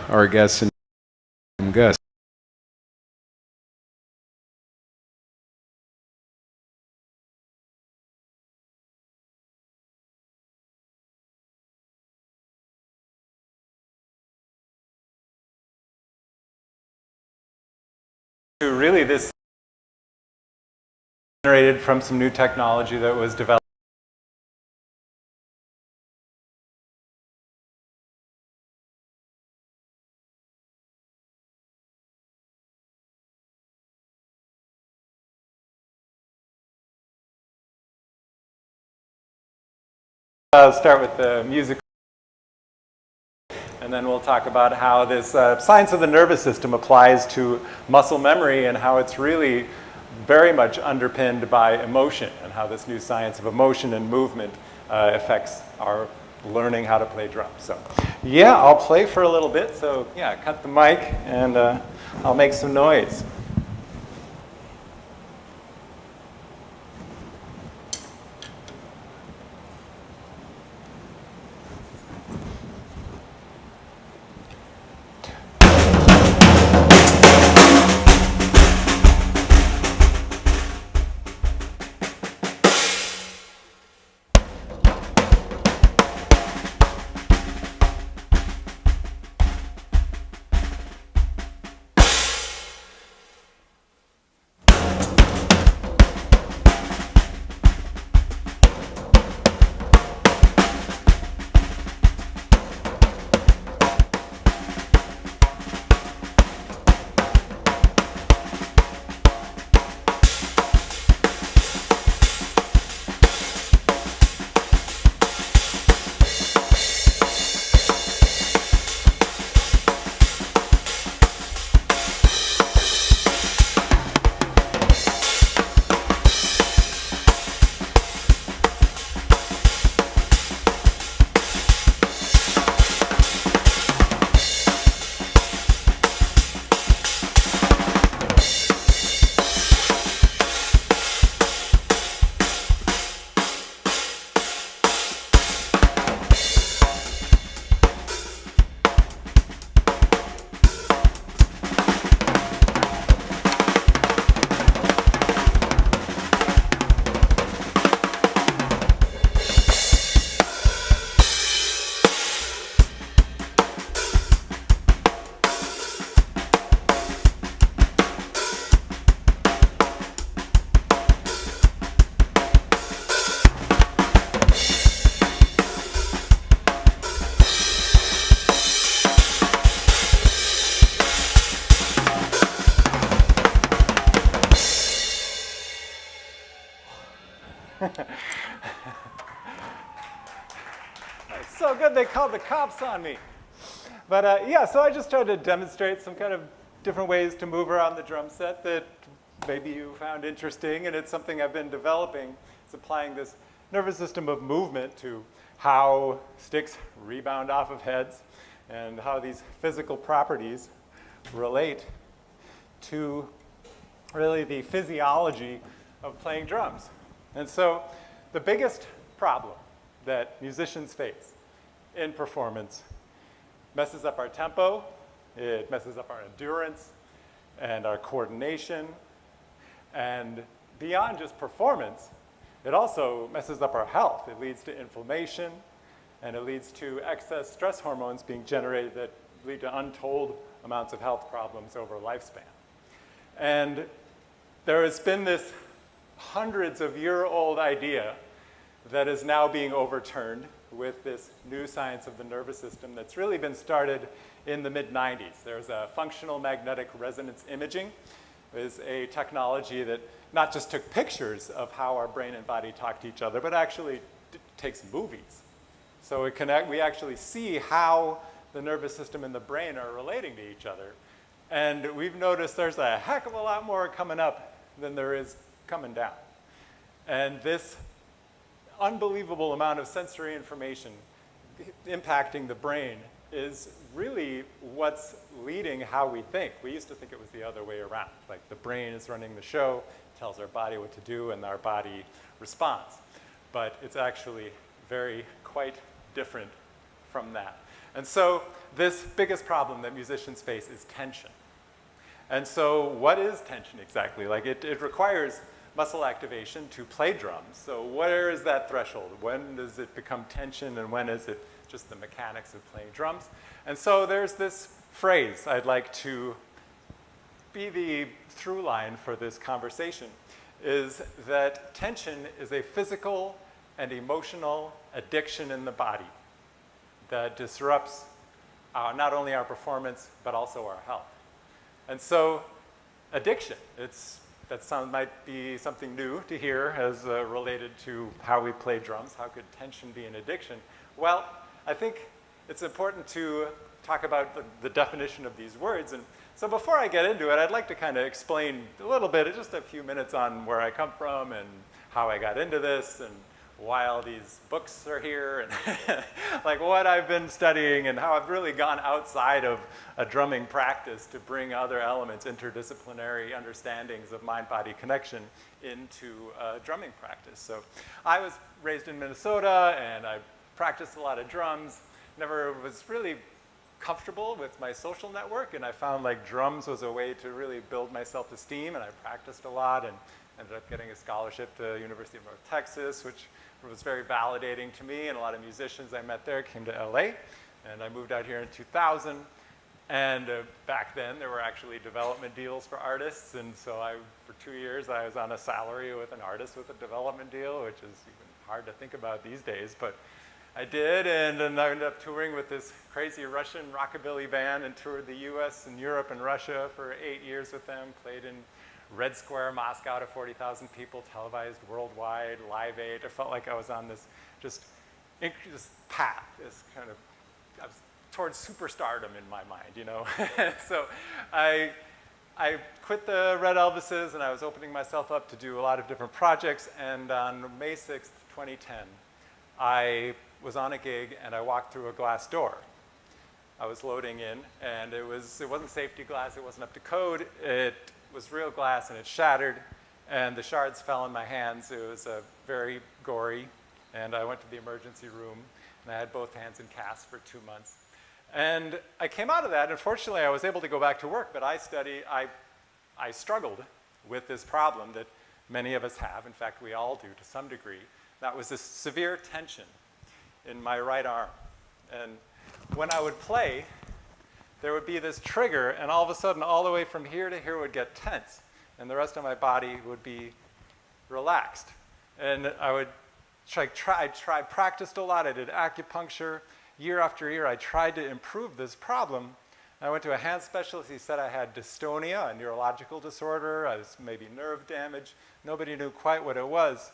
our guest Gust. Really, this generated from some new technology that was developed. I'll start with the music, and then we'll talk about how this science of the nervous system applies to muscle memory and how it's really very much underpinned by emotion and how this new science of emotion and movement affects our learning how to play drums. So yeah, I'll play for a little bit. So yeah, cut the mic and I'll make some noise. So good they called the cops on me. But yeah, so I just tried to demonstrate some kind of different ways to move around the drum set that maybe you found interesting, and it's something I've been developing. It's applying this nervous system of movement to how sticks rebound off of heads and how these physical properties relate to really the physiology of playing drums. And so the biggest problem that musicians face in performance messes up our tempo, it messes up our endurance and our coordination, and beyond just performance, it also messes up our health. It leads to inflammation, and it leads to excess stress hormones being generated that lead to untold amounts of health problems over a lifespan. And there has been this hundreds of year-old idea that is now being overturned with this new science of the nervous system that's really been started in the mid-90s. There's a functional magnetic resonance imaging. Is a technology that not just took pictures of how our brain and body talk to each other, but actually takes movies. So we actually see how the nervous system and the brain are relating to each other. And we've noticed there's a heck of a lot more coming up than there is coming down. And this unbelievable amount of sensory information impacting the brain is really what's leading how we think. We used to think it was the other way around. Like the brain is running the show, tells our body what to do, and our body responds. But it's actually quite different from that. And so this biggest problem that musicians face is tension. And so what is tension exactly? Like it requires muscle activation to play drums. So where is that threshold? When does it become tension and when is it just the mechanics of playing drums? And so there's this phrase I'd like to be the through line for this conversation, is that tension is a physical and emotional addiction in the body that disrupts not only our performance, but also our health. And so addiction, might be something new to hear as related to how we play drums. How could tension be an addiction? Well, I think it's important to talk about the definition of these words. And so before I get into it, I'd like to kind of explain a little bit, just a few minutes on where I come from and how I got into this and why all these books are here and like what I've been studying and how I've really gone outside of a drumming practice to bring other elements, interdisciplinary understandings of mind-body connection into drumming practice. So I was raised in Minnesota and I practiced a lot of drums, never was really comfortable with my social network, and I found like drums was a way to really build my self-esteem, and I practiced a lot and ended up getting a scholarship to the University of North Texas, which was very validating to me, and a lot of musicians I met there came to LA, and I moved out here in 2000, and back then there were actually development deals for artists, and so for 2 years I was on a salary with an artist with a development deal, which is even hard to think about these days, but I did, and then I ended up touring with this crazy Russian rockabilly band and toured the US and Europe and Russia for 8 years with them, played in Red Square, Moscow to 40,000 people, televised worldwide, Live Aid. I felt like I was on this just path, this kind of, I was towards superstardom in my mind, you know. So I quit the Red Elvises and I was opening myself up to do a lot of different projects, and on May 6th, 2010, I was on a gig and I walked through a glass door. I was loading in and it wasn't safety glass, it wasn't up to code, it was real glass and it shattered and the shards fell in my hands. It was very gory, and I went to the emergency room and I had both hands in casts for 2 months. And I came out of that, and fortunately I was able to go back to work, but I struggled with this problem that many of us have, in fact we all do to some degree. That was this severe tension in my right arm. And when I would play, there would be this trigger, and all of a sudden, all the way from here to here would get tense, and the rest of my body would be relaxed. And I would practiced a lot. I did acupuncture. Year after year, I tried to improve this problem. I went to a hand specialist. He said I had dystonia, a neurological disorder. I was maybe nerve damage. Nobody knew quite what it was.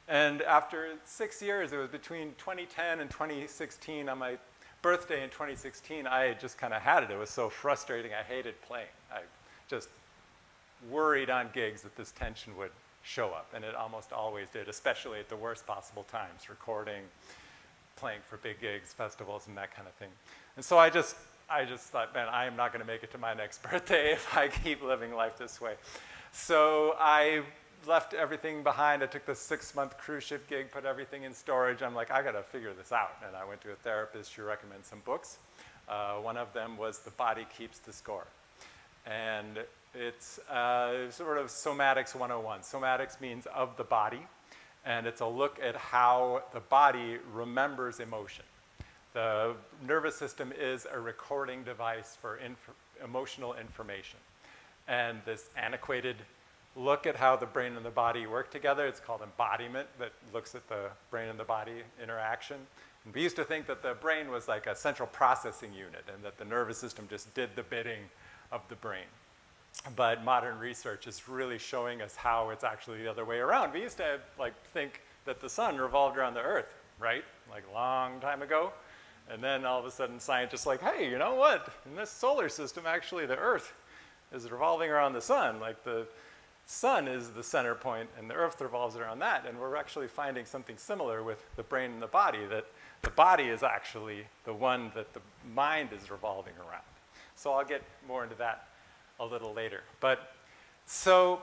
And after 6 years, it was between 2010 and 2016, on my birthday in 2016, I just kind of had it. It was so frustrating. I hated playing. I just worried on gigs that this tension would show up, and it almost always did, especially at the worst possible times, recording, playing for big gigs, festivals, and that kind of thing. And so I just thought, man, I am not going to make it to my next birthday if I keep living life this way. So I left everything behind. I took the 6-month cruise ship gig, put everything in storage. I'm like, I got to figure this out. And I went to a therapist. She recommended some books. One of them was The Body Keeps the Score. And it's sort of Somatics 101. Somatics means of the body. And it's a look at how the body remembers emotion. The nervous system is a recording device for emotional information. And this antiquated look at how the brain and the body work together, it's called embodiment, that looks at the brain and the body interaction. And we used to think that the brain was like a central processing unit and that the nervous system just did the bidding of the brain. But modern research is really showing us how it's actually the other way around. We used to think that the sun revolved around the earth, right? Like a long time ago. And then all of a sudden scientists like, hey, you know what? In this solar system, actually the earth is revolving around the sun. Like the sun is the center point and the earth revolves around that. And we're actually finding something similar with the brain and the body, that the body is actually the one that the mind is revolving around. So I'll get more into that a little later. But so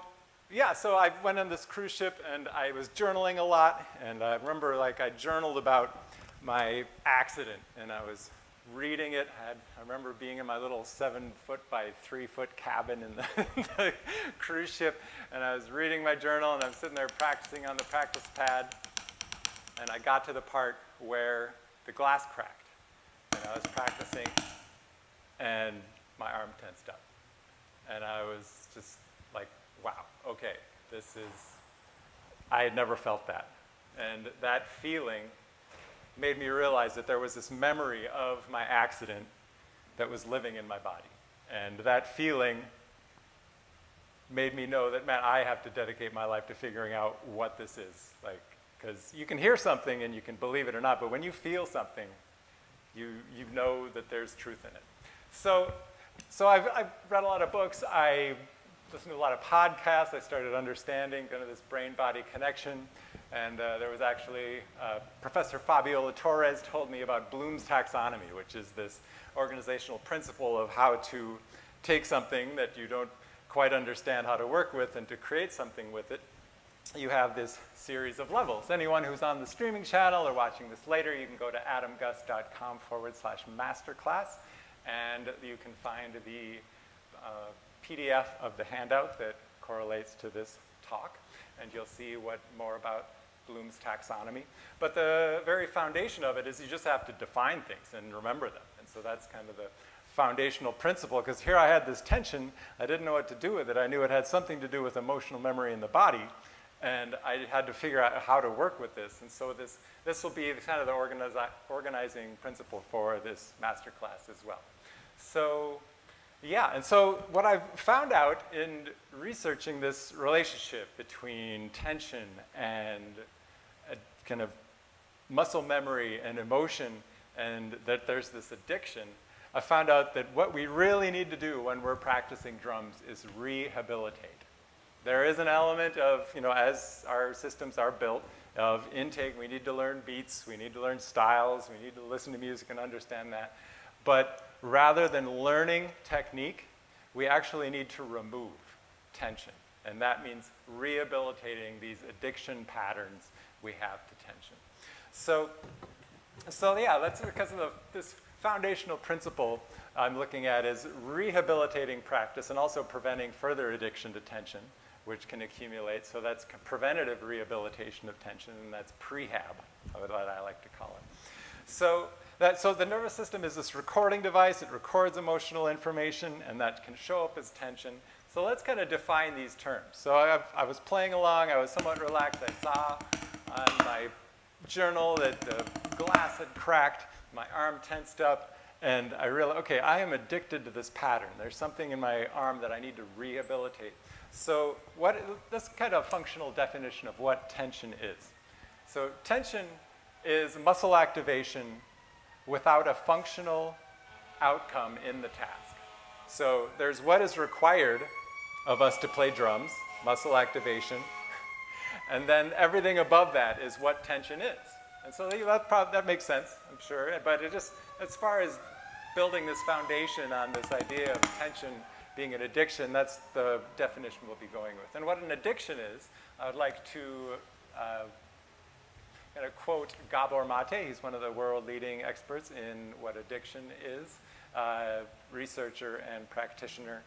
I went on this cruise ship and I was journaling a lot. And I remember I journaled about my accident, and I was reading it. I remember being in my little 7-foot by 3-foot cabin in the cruise ship, and I was reading my journal, and I'm sitting there practicing on the practice pad, and I got to the part where the glass cracked, and I was practicing, and my arm tensed up. And I was just like, wow, okay, I had never felt that. And that feeling made me realize that there was this memory of my accident that was living in my body. And that feeling made me know that, man, I have to dedicate my life to figuring out what this is. Like, because you can hear something and you can believe it or not, but when you feel something, you know that there's truth in it. So I've read a lot of books. I listened to a lot of podcasts. I started understanding kind of this brain-body connection. And there was actually Professor Fabiola Torres told me about Bloom's taxonomy, which is this organizational principle of how to take something that you don't quite understand how to work with and to create something with it. You have this series of levels. Anyone who's on the streaming channel or watching this later, you can go to adamgust.com/masterclass, and you can find the PDF of the handout that correlates to this talk, and you'll see more about Bloom's taxonomy. But the very foundation of it is you just have to define things and remember them. And so that's kind of the foundational principle, because here I had this tension. I didn't know what to do with it. I knew it had something to do with emotional memory in the body, and I had to figure out how to work with this. And so this will be kind of the organizing principle for this masterclass as well. So yeah, and so what I've found out in researching this relationship between tension and a kind of muscle memory and emotion, and that there's this addiction, I found out that what we really need to do when we're practicing drums is rehabilitate. There is an element of, as our systems are built, of intake. We need to learn beats, we need to learn styles, we need to listen to music and understand that. But rather than learning technique, we actually need to remove tension. And that means rehabilitating these addiction patterns we have to tension. So yeah, that's because of this foundational principle I'm looking at is rehabilitating practice and also preventing further addiction to tension, which can accumulate. So that's preventative rehabilitation of tension, and that's prehab, what I like to call it. So the nervous system is this recording device. It records emotional information, and that can show up as tension. So let's kind of define these terms. So I was playing along. I was somewhat relaxed. I saw on my journal that the glass had cracked. My arm tensed up, and I realized, okay, I am addicted to this pattern. There's something in my arm that I need to rehabilitate. So this kind of functional definition of what tension is. So tension is muscle activation without a functional outcome in the task. So there's what is required of us to play drums, muscle activation, and then everything above that is what tension is. And so that makes sense, I'm sure, but it just, as far as building this foundation on this idea of tension being an addiction, that's the definition we'll be going with. And what an addiction is, I would like to kind of quote Gabor Mate. He's one of the world-leading experts in what addiction is, researcher and practitioner.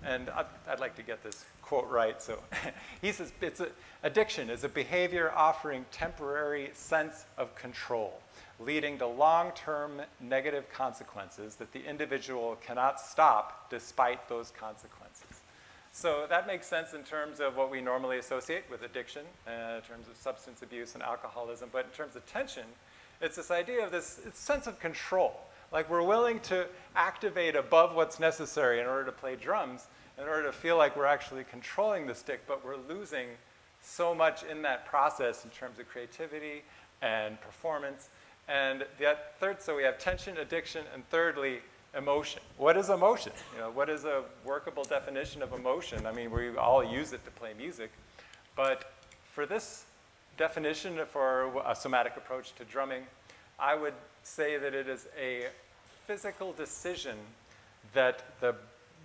And I'd like to get this quote right. So he says, addiction is a behavior offering temporary sense of control, leading to long-term negative consequences that the individual cannot stop despite those consequences. So that makes sense in terms of what we normally associate with addiction, in terms of substance abuse and alcoholism. But in terms of tension, it's this idea of this sense of control. Like we're willing to activate above what's necessary in order to play drums, in order to feel like we're actually controlling the stick, but we're losing so much in that process in terms of creativity and performance. And that third, so we have tension, addiction, and thirdly, emotion. What is emotion? What is a workable definition of emotion? I mean, we all use it to play music, but for this definition for a somatic approach to drumming, I would say that it is a physical decision that the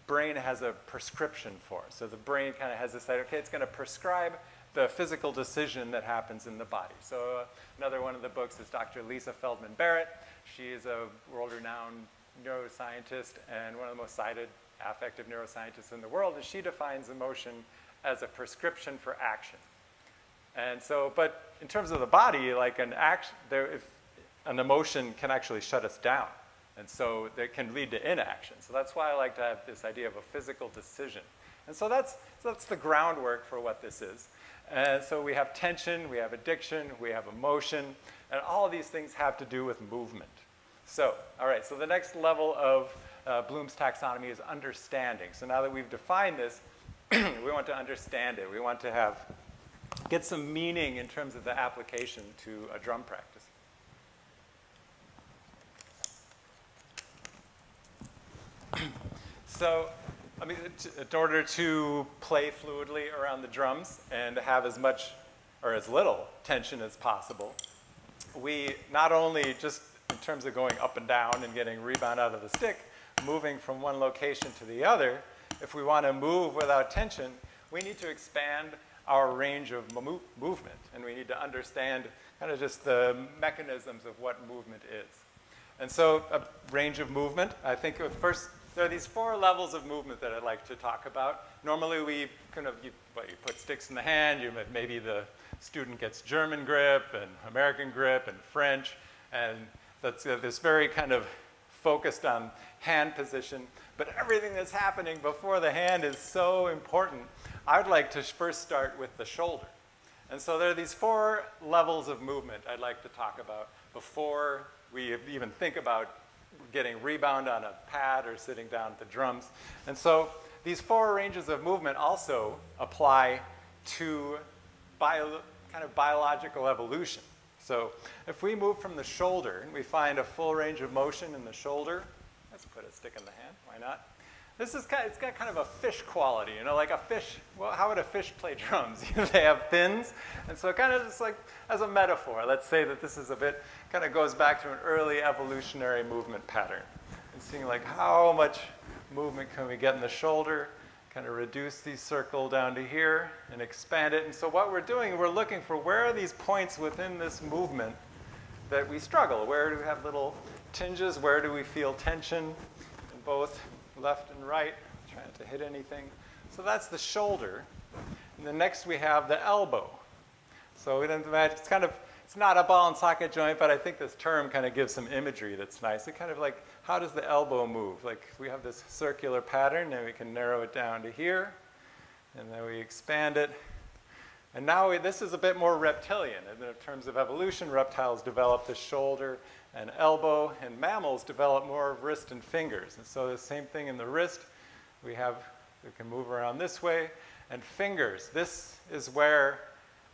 brain has a prescription for. So the brain kind of has this idea, okay, it's going to prescribe the physical decision that happens in the body. So another one of the books is Dr. Lisa Feldman Barrett. She is a world-renowned neuroscientist and one of the most cited affective neuroscientists in the world, and she defines emotion as a prescription for action. And so, but in terms of the body, like if an emotion can actually shut us down, and so that can lead to inaction. So that's why I like to have this idea of a physical decision. And so that's the groundwork for what this is. And so we have tension, we have addiction, we have emotion, and all of these things have to do with movement. So, all right, so the next level of Bloom's taxonomy is understanding. So now that we've defined this, we want to understand it. We want to get some meaning in terms of the application to a drum practice. So, I mean, in order to play fluidly around the drums and have as much or as little tension as possible, we not only just in terms of going up and down and getting rebound out of the stick, moving from one location to the other, if we want to move without tension, we need to expand our range of movement, and we need to understand kind of just the mechanisms of what movement is. And so a range of movement, I think first, there are these 4 levels of movement that I'd like to talk about. Normally we kind of, you put sticks in the hand, maybe the student gets German grip and American grip and French, and that's this very kind of focused on hand position, but everything that's happening before the hand is so important. I would like to first start with the shoulder. And so there are these 4 levels of movement I'd like to talk about before we even think about getting rebound on a pad or sitting down at the drums. And so these 4 ranges of movement also apply to kind of biological evolution. So if we move from the shoulder and we find a full range of motion in the shoulder, let's put a stick in the hand, why not? It's got kind of a fish quality, like a fish. Well, how would a fish play drums? They have fins, and so kind of just like as a metaphor, let's say that this is kind of goes back to an early evolutionary movement pattern. And seeing like how much movement can we get in the shoulder, kind of reduce the circle down to here and expand it. And so what we're doing, we're looking for where are these points within this movement that we struggle? Where do we have little tinges? Where do we feel tension in both left and right, trying to hit anything. So that's the shoulder. And then next we have the elbow. So we don't imagine, it's not a ball and socket joint, but I think this term kind of gives some imagery that's nice. It kind of like, how does the elbow move? Like we have this circular pattern, and we can narrow it down to here, and then we expand it. And now this is a bit more reptilian. In terms of evolution, reptiles develop the shoulder and elbow, and mammals develop more of wrist and fingers. And so the same thing in the wrist. We can move around this way. And fingers, this is where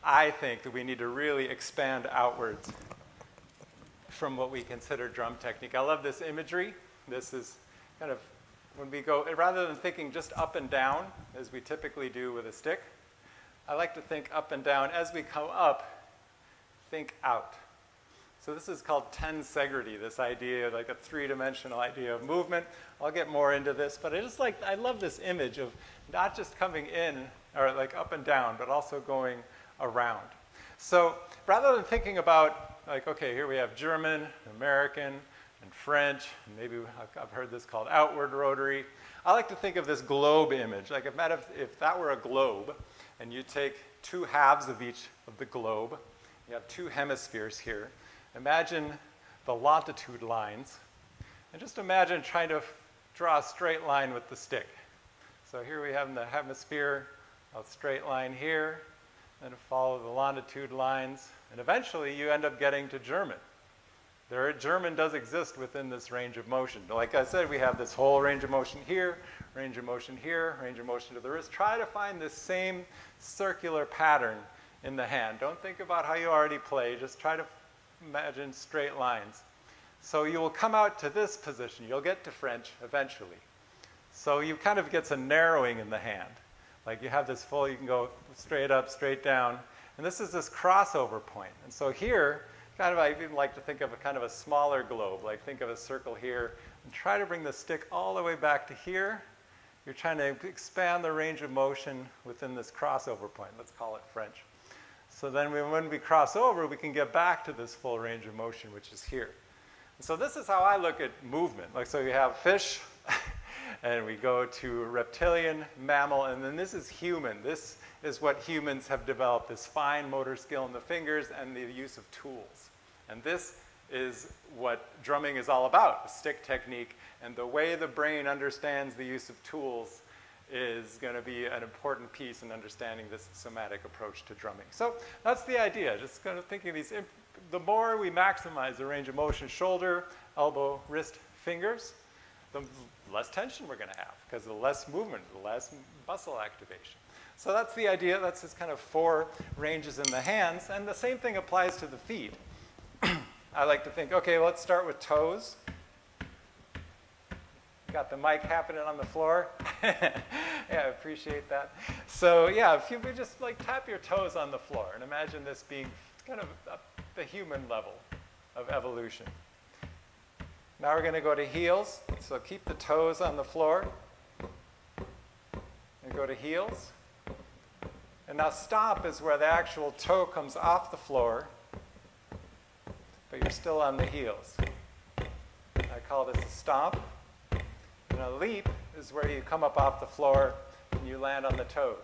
I think that we need to really expand outwards from what we consider drum technique. I love this imagery. This is kind of when we go, rather than thinking just up and down, as we typically do with a stick, I like to think up and down. As we come up, think out. So this is called tensegrity, this idea, like a 3-dimensional idea of movement. I'll get more into this, but I love this image of not just coming in, or like up and down, but also going around. So rather than thinking about, like, okay, here we have German, American, and French, and maybe I've heard this called outward rotary. I like to think of this globe image. Like if that were a globe, and you take 2 halves of each of the globe, you have 2 hemispheres here. Imagine the longitude lines, and just imagine trying to draw a straight line with the stick. So here we have in the hemisphere a straight line here, and follow the longitude lines, and eventually you end up getting to German. German does exist within this range of motion. Like I said, we have this whole range of motion here, range of motion here, range of motion to the wrist. Try to find this same circular pattern in the hand. Don't think about how you already play, just try to imagine straight lines. So you will come out to this position. You'll get to French eventually. So you kind of get some narrowing in the hand. Like you have this full, you can go straight up, straight down. And this is this crossover point. And so here, I even like to think of a kind of a smaller globe. Like think of a circle here, and try to bring the stick all the way back to here, you're trying to expand the range of motion within this crossover point. Let's call it French. So then when we cross over, we can get back to this full range of motion, which is here. So this is how I look at movement. Like, so you have fish, and we go to reptilian, mammal, and then this is human. This is what humans have developed, this fine motor skill in the fingers and the use of tools. And this is what drumming is all about, the stick technique. And the way the brain understands the use of tools is going to be an important piece in understanding this somatic approach to drumming. So that's the idea, just kind of thinking these, the more we maximize the range of motion, shoulder, elbow, wrist, fingers, the less tension we're going to have, because the less movement, the less muscle activation. So that's the idea. That's just kind of 4 ranges in the hands, and the same thing applies to the feet. I like to think, okay, let's start with toes. Got the mic happening on the floor. Yeah, I appreciate that. So yeah, if you would just like tap your toes on the floor and imagine this being kind of the human level of evolution. Now we're going to go to heels. So keep the toes on the floor and go to heels. And now stomp is where the actual toe comes off the floor, but you're still on the heels. I call this a stomp. And a leap is where you come up off the floor and you land on the toes.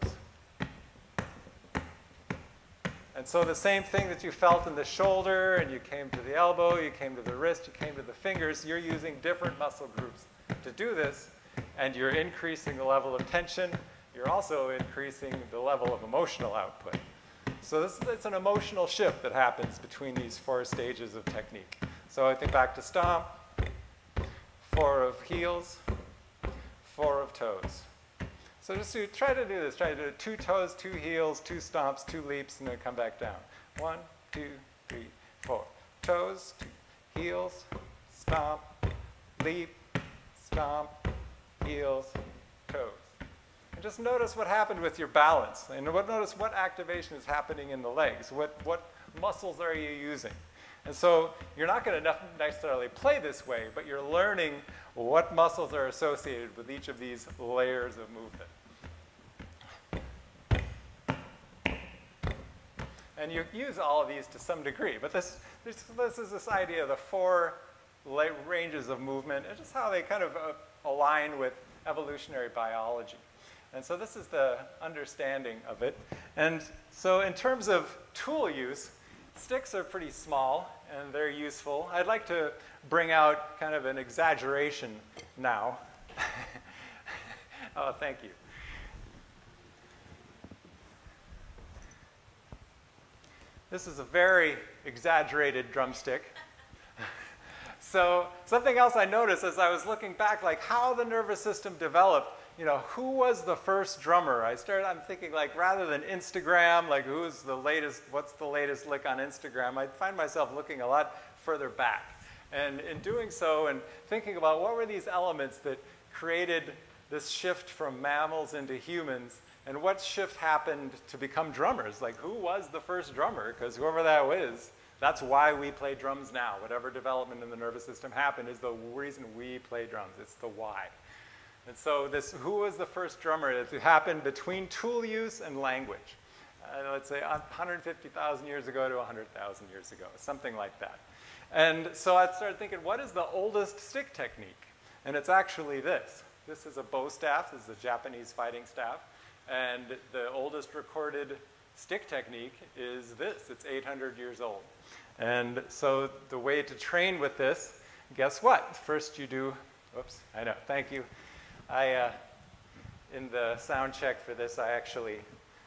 And so the same thing that you felt in the shoulder, and you came to the elbow, you came to the wrist, you came to the fingers, you're using different muscle groups to do this, and you're increasing the level of tension. You're also increasing the level of emotional output. So it's an emotional shift that happens between these 4 stages of technique. So I think back to stomp, 4 of heels, 4 of toes. So just try to do this. Try to do 2 toes, 2 heels, 2 stomps, 2 leaps, and then come back down. 1, 2, 3, 4. Toes, 2 heels, stomp, leap, stomp, heels, toes. And just notice what happened with your balance. And notice what activation is happening in the legs. What muscles are you using? And so you're not going to necessarily play this way, but you're learning what muscles are associated with each of these layers of movement. And you use all of these to some degree, but this is this idea of the 4 ranges of movement and just how they kind of align with evolutionary biology. And so this is the understanding of it. And so in terms of tool use, sticks are pretty small, and they're useful. I'd like to bring out kind of an exaggeration now. Oh, thank you. This is a very exaggerated drumstick. So something else I noticed as I was looking back, like how the nervous system developed, you know, who was the first drummer? I'm thinking, like, rather than Instagram, like what's the latest lick on Instagram, I find myself looking a lot further back. And in doing so and thinking about what were these elements that created this shift from mammals into humans, and what shift happened to become drummers? Like, who was the first drummer? Because whoever that was, that's why we play drums now. Whatever development in the nervous system happened is the reason we play drums. It's the why. And so who was the first drummer? It happened between tool use and language. Let's say 150,000 years ago to 100,000 years ago, something like that. And so I started thinking, what is the oldest stick technique? And it's actually this. This is a bow staff. This is a Japanese fighting staff. And the oldest recorded stick technique is this. It's 800 years old. And so the way to train with this, guess what? First you do, whoops, I know, thank you. In the sound check for this, I actually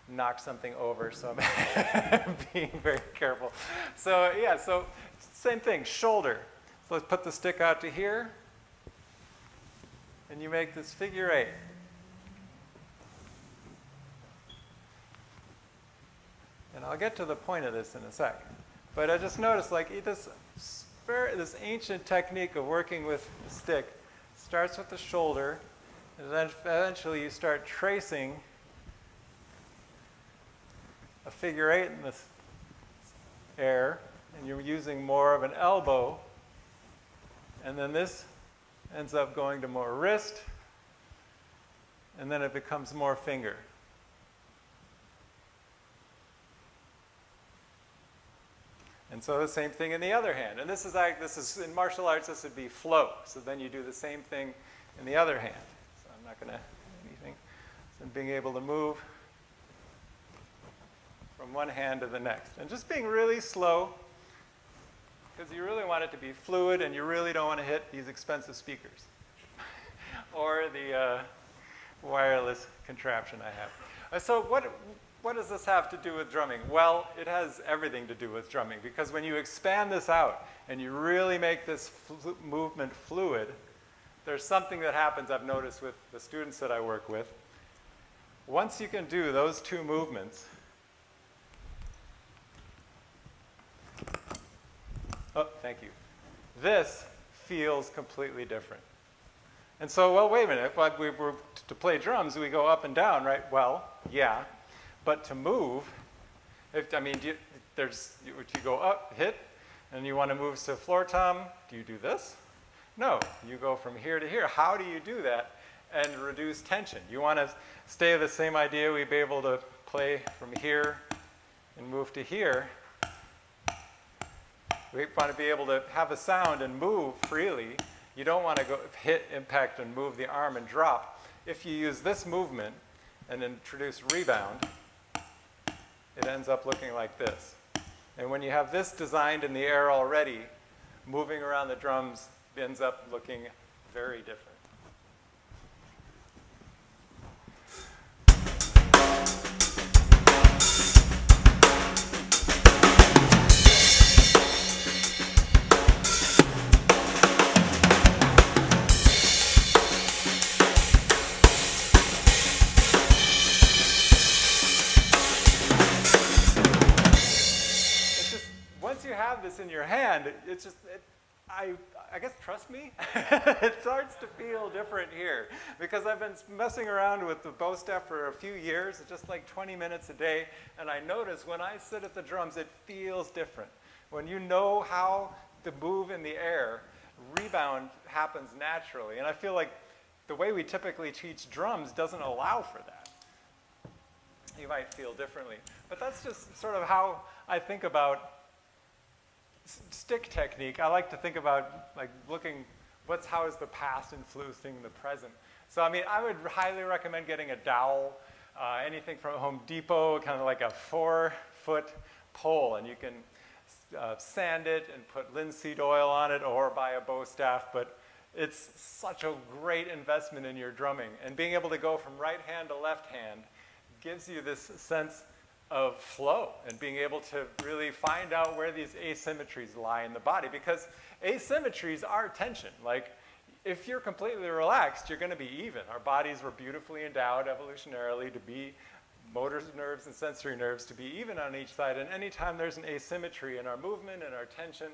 knocked something over, so I'm being very careful. So yeah, so same thing, shoulder. So let's put the stick out to here, and you make this figure 8. And I'll get to the point of this in a sec. But I just noticed, like, this ancient technique of working with the stick starts with the shoulder, and then eventually you start tracing a figure 8 in this air, and you're using more of an elbow, and then this ends up going to more wrist, and then it becomes more finger. And so the same thing in the other hand. And this is in martial arts, this would be flow. So then you do the same thing in the other hand. So I'm not going to do anything. So being able to move from one hand to the next. And just being really slow, because you really want it to be fluid, and you really don't want to hit these expensive speakers or the wireless contraption I have. So what does this have to do with drumming? Well, it has everything to do with drumming, because when you expand this out and you really make this movement fluid, there's something that happens I've noticed with the students that I work with. Once you can do those two movements, oh, thank you. This feels completely different. And so, well, wait a minute. If we were to play drums, we go up and down, right? Well, yeah. But to move, you go up, hit, and you want to move to floor tom, do you do this? No, you go from here to here. How do you do that and reduce tension? You want to stay the same idea. We'd be able to play from here and move to here. We want to be able to have a sound and move freely. You don't want to go hit, impact, and move the arm and drop. If you use this movement and introduce rebound, it ends up looking like this. And when you have this designed in the air already, moving around the drums ends up looking very different. This in your hand, it's just, I guess, trust me, it starts to feel different here, because I've been messing around with the bow staff for a few years, just like 20 minutes a day, and I notice when I sit at the drums, it feels different. When you know how to move in the air, rebound happens naturally, and I feel like the way we typically teach drums doesn't allow for that. You might feel differently, but that's just sort of how I think about stick technique. I like to think about how is the past influencing the present. So I mean, I would highly recommend getting a dowel, anything from Home Depot, kind of like a 4-foot pole, and you can sand it and put linseed oil on it or buy a bow staff, but it's such a great investment in your drumming. And being able to go from right hand to left hand gives you this sense of flow and being able to really find out where these asymmetries lie in the body, because asymmetries are tension. Like, if you're completely relaxed, you're going to be even. Our bodies were beautifully endowed evolutionarily to be motor nerves and sensory nerves to be even on each side, and anytime there's an asymmetry in our movement and our tension,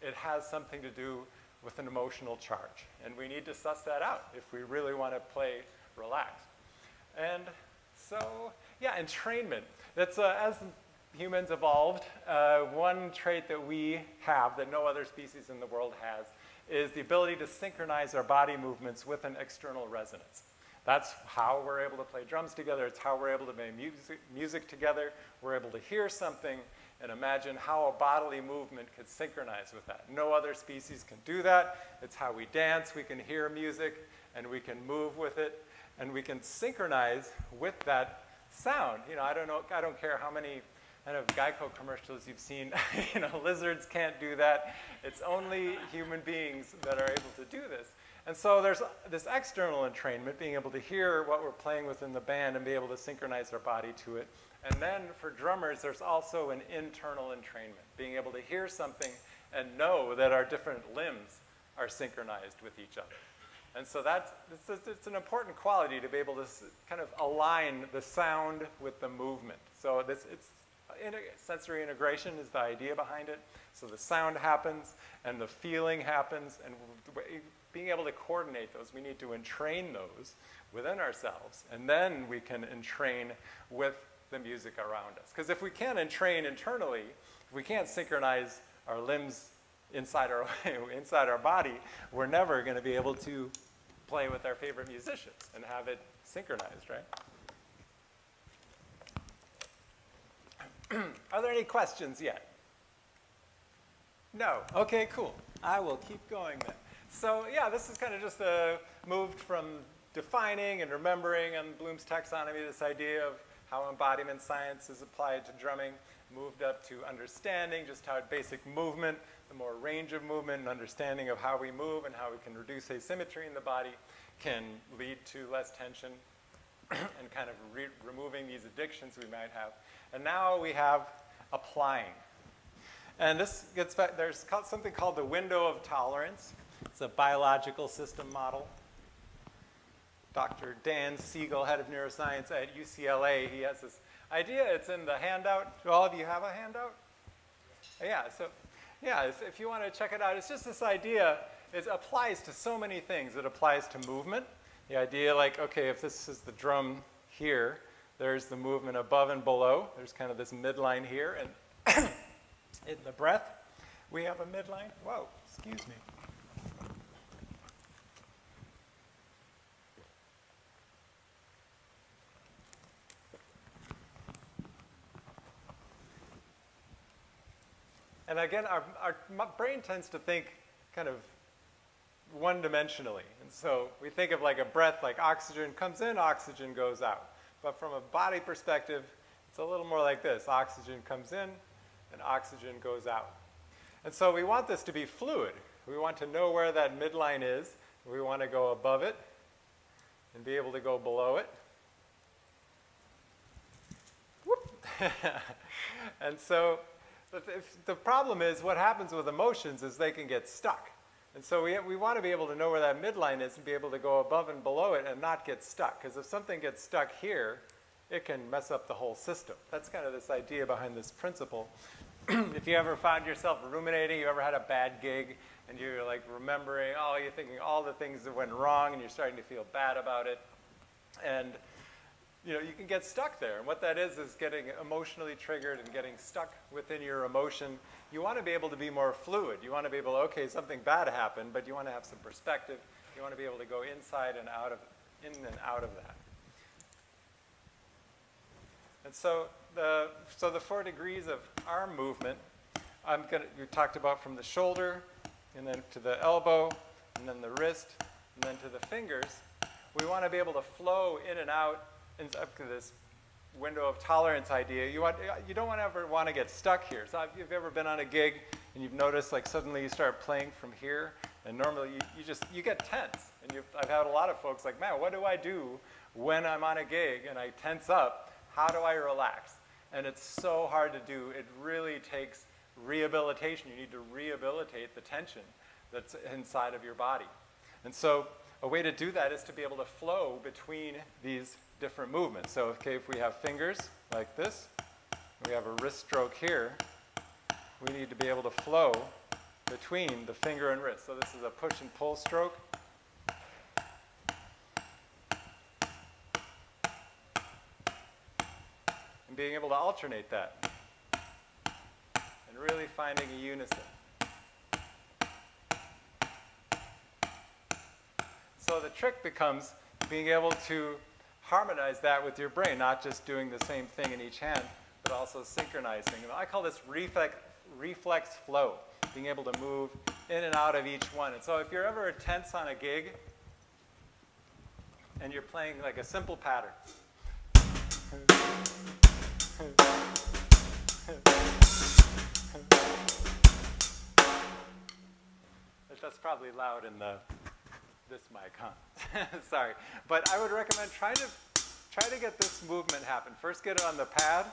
it has something to do with an emotional charge, and we need to suss that out if we really want to play relaxed. And so, yeah, entrainment. That's as humans evolved, one trait that we have that no other species in the world has is the ability to synchronize our body movements with an external resonance. That's how we're able to play drums together. It's how we're able to make music together. We're able to hear something and imagine how a bodily movement could synchronize with that. No other species can do that. It's how we dance. We can hear music, and we can move with it, and we can synchronize with that sound. You know, I don't care how many kind of Geico commercials you've seen. You know, lizards can't do that. It's only human beings that are able to do this. And so there's this external entrainment, being able to hear what we're playing with in the band and be able to synchronize our body to it. And then for drummers, there's also an internal entrainment, being able to hear something and know that our different limbs are synchronized with each other. And so it's an important quality to be able to kind of align the sound with the movement. So sensory integration is the idea behind it. So the sound happens and the feeling happens, and being able to coordinate those, we need to entrain those within ourselves, and then we can entrain with the music around us. Because if we can't entrain internally, if we can't synchronize our limbs inside our body, we're never going to be able to play with our favorite musicians and have it synchronized, right? Are there any questions yet? No. Okay, cool. I will keep going then. So yeah, this is kind of just moved from defining and remembering on Bloom's taxonomy, this idea of how embodiment science is applied to drumming, moved up to understanding just how basic movement, the more range of movement and understanding of how we move and how we can reduce asymmetry in the body can lead to less tension and kind of removing these addictions we might have. And now we have applying. And this gets back, there's something called the window of tolerance. It's a biological system model. Dr. Dan Siegel, head of neuroscience at UCLA, he has this idea. It's in the handout. Do all of you have a handout? Yeah, so yeah, if you want to check it out, it's just this idea. It applies to so many things. It applies to movement. The idea like, okay, if this is the drum here, there's the movement above and below. There's kind of this midline here. And in the breath, we have a midline. Whoa, excuse me. And again, our brain tends to think kind of one-dimensionally. And so we think of like a breath, like oxygen comes in, oxygen goes out. But from a body perspective, it's a little more like this. Oxygen comes in, and oxygen goes out. And so we want this to be fluid. We want to know where that midline is. We want to go above it and be able to go below it. Whoop. And so the problem is what happens with emotions is they can get stuck. And so we want to be able to know where that midline is and be able to go above and below it and not get stuck. Because if something gets stuck here, it can mess up the whole system. That's kind of this idea behind this principle. If you ever found yourself ruminating, you ever had a bad gig, and you're like remembering, oh, you're thinking all the things that went wrong, and you're starting to feel bad about it. And you know, you can get stuck there. And what that is getting emotionally triggered and getting stuck within your emotion. You want to be able to be more fluid. You want to be able to, okay, something bad happened, but you want to have some perspective. You want to be able to go inside and out of, in and out of that. And so the 4 degrees of arm movement, you talked about from the shoulder, and then to the elbow, and then the wrist, and then to the fingers. We want to be able to flow in and out up to this window of tolerance idea. You don't ever want to get stuck here. So if you've ever been on a gig and you've noticed like suddenly you start playing from here, and normally you get tense. And I've had a lot of folks like, man, what do I do when I'm on a gig and I tense up? How do I relax? And it's so hard to do. It really takes rehabilitation. You need to rehabilitate the tension that's inside of your body. And so a way to do that is to be able to flow between these different movements. So okay, if we have fingers like this, we have a wrist stroke here, we need to be able to flow between the finger and wrist. So this is a push and pull stroke. And being able to alternate that. And really finding a unison. So the trick becomes being able to harmonize that with your brain, not just doing the same thing in each hand, but also synchronizing. And I call this reflex flow, being able to move in and out of each one. And so if you're ever tense on a gig and you're playing like a simple pattern, that's probably loud in this mic, huh? Sorry. But I would recommend try to get this movement happen. First get it on the pad.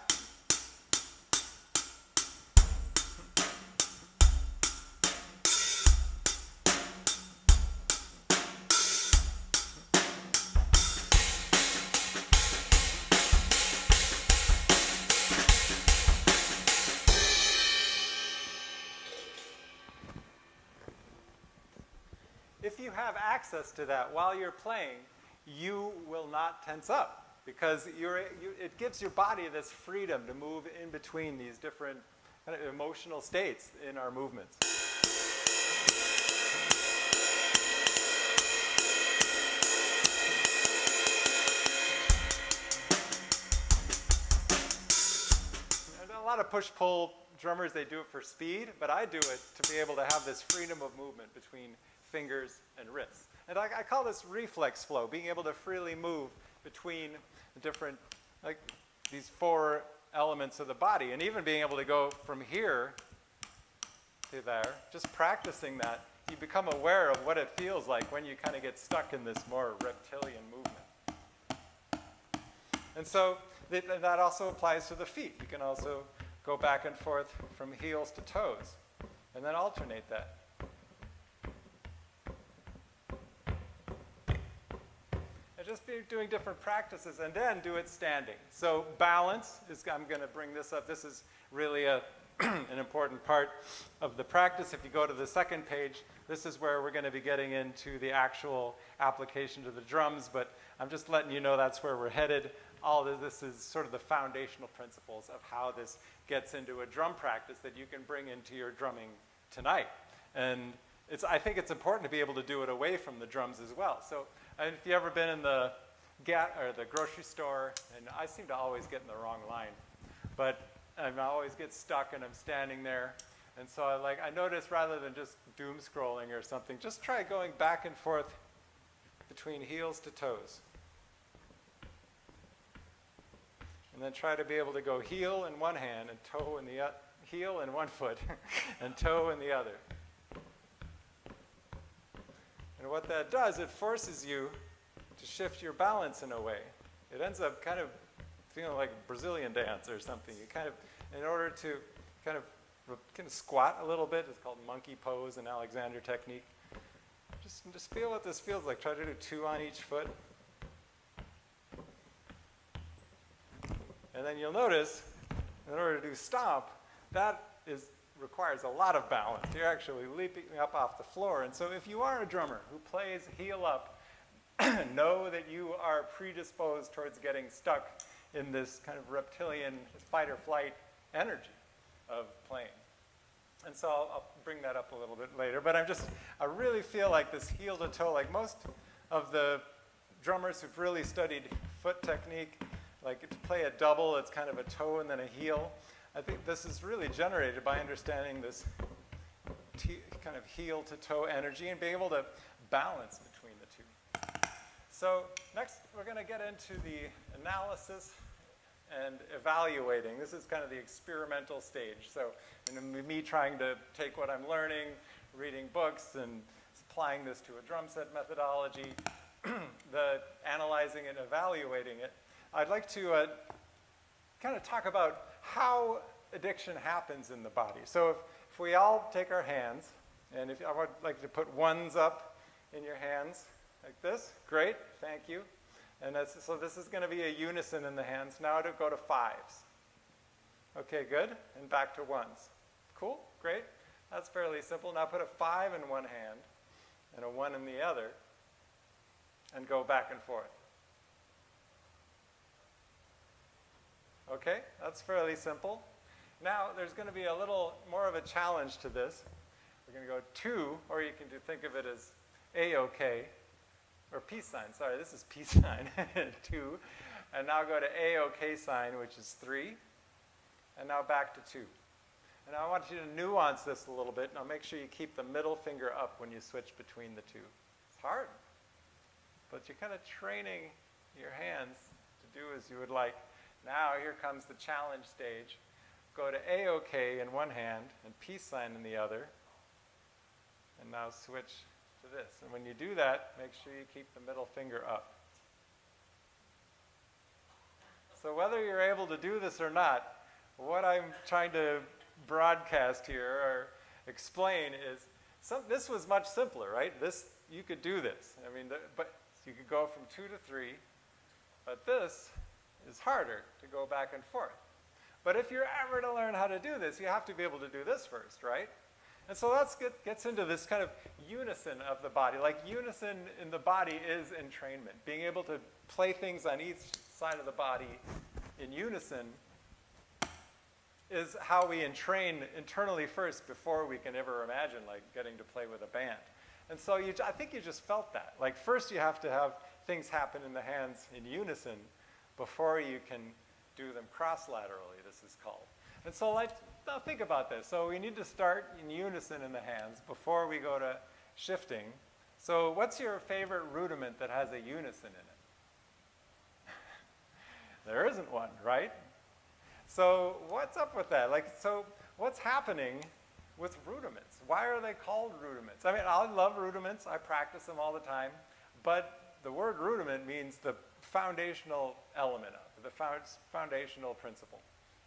If you have access to that while you're playing, you will not tense up because it gives your body this freedom to move in between these different kind of emotional states in our movements. lot of push-pull drummers, they do it for speed, but I do it to be able to have this freedom of movement between fingers and wrists. And I call this reflex flow, being able to freely move between the different, like these 4 elements of the body, and even being able to go from here to there, just practicing that, you become aware of what it feels like when you kind of get stuck in this more reptilian movement. And so that also applies to the feet. You can also go back and forth from heels to toes, and then alternate that. And just be doing different practices, and then do it standing. So balance is, I'm going to bring this up. This is really an important part of the practice. If you go to the second page, this is where we're going to be getting into the actual application to the drums, but I'm just letting you know that's where we're headed. All of this is sort of the foundational principles of how this gets into a drum practice that you can bring into your drumming tonight. And I think it's important to be able to do it away from the drums as well. So if you've ever been in the grocery store, and I seem to always get in the wrong line, but I always get stuck and I'm standing there. And so I notice rather than just doom scrolling or something, just try going back and forth between heels to toes. And then try to be able to go heel in one hand and toe in the heel in one foot and toe in the other. And what that does, it forces you to shift your balance in a way. It ends up kind of feeling like a Brazilian dance or something. You kind of, in order to kind of squat a little bit, it's called monkey pose and Alexander technique. Just feel what this feels like. Try to do 2 on each foot. And then you'll notice, in order to do stomp, that requires a lot of balance. You're actually leaping up off the floor. And so if you are a drummer who plays heel up, know that you are predisposed towards getting stuck in this kind of reptilian fight or flight energy of playing. And so I'll bring that up a little bit later. But I really feel like this heel to toe, like most of the drummers who've really studied foot technique, like to play a double, it's kind of a toe and then a heel. I think this is really generated by understanding this kind of heel to toe energy and being able to balance between the two. So next, we're going to get into the analysis and evaluating. This is kind of the experimental stage. So me trying to take what I'm learning, reading books, and applying this to a drum set methodology, the analyzing and evaluating it. I'd like to kind of talk about how addiction happens in the body. So if we all take our hands, and if I would like to put ones up in your hands like this, great, thank you. And so this is going to be a unison in the hands. Now to go to 5s. Okay, good, and back to 1s. Cool, great. That's fairly simple. Now put a 5 in one hand and a 1 in the other, and go back and forth. Okay, that's fairly simple. Now, there's going to be a little more of a challenge to this. We're going to go 2, or you can think of it as A-OK, or peace sign. Sorry, this is peace sign, 2. And now go to A-OK sign, which is 3. And now back to 2. And now I want you to nuance this a little bit. Now make sure you keep the middle finger up when you switch between the two. It's hard, but you're kind of training your hands to do as you would like. Now here comes the challenge stage. Go to A-OK in one hand and peace sign in the other. And now switch to this. And when you do that, make sure you keep the middle finger up. So whether you're able to do this or not, what I'm trying to broadcast here or explain is this was much simpler, right? You could do this. I mean, but you could go from 2 to 3, but this is harder to go back and forth. But if you're ever to learn how to do this, you have to be able to do this first, right? And so that gets into this kind of unison of the body. Like unison in the body is entrainment. Being able to play things on each side of the body in unison is how we entrain internally first before we can ever imagine like getting to play with a band. And so I think you just felt that. Like first you have to have things happen in the hands in unison before you can do them cross-laterally, this is called. And so now think about this. So we need to start in unison in the hands before we go to shifting. So what's your favorite rudiment that has a unison in it? There isn't one, right? So what's up with that? So what's happening with rudiments? Why are they called rudiments? I mean, I love rudiments. I practice them all the time. But the word rudiment means the foundational element of it, the foundational principle.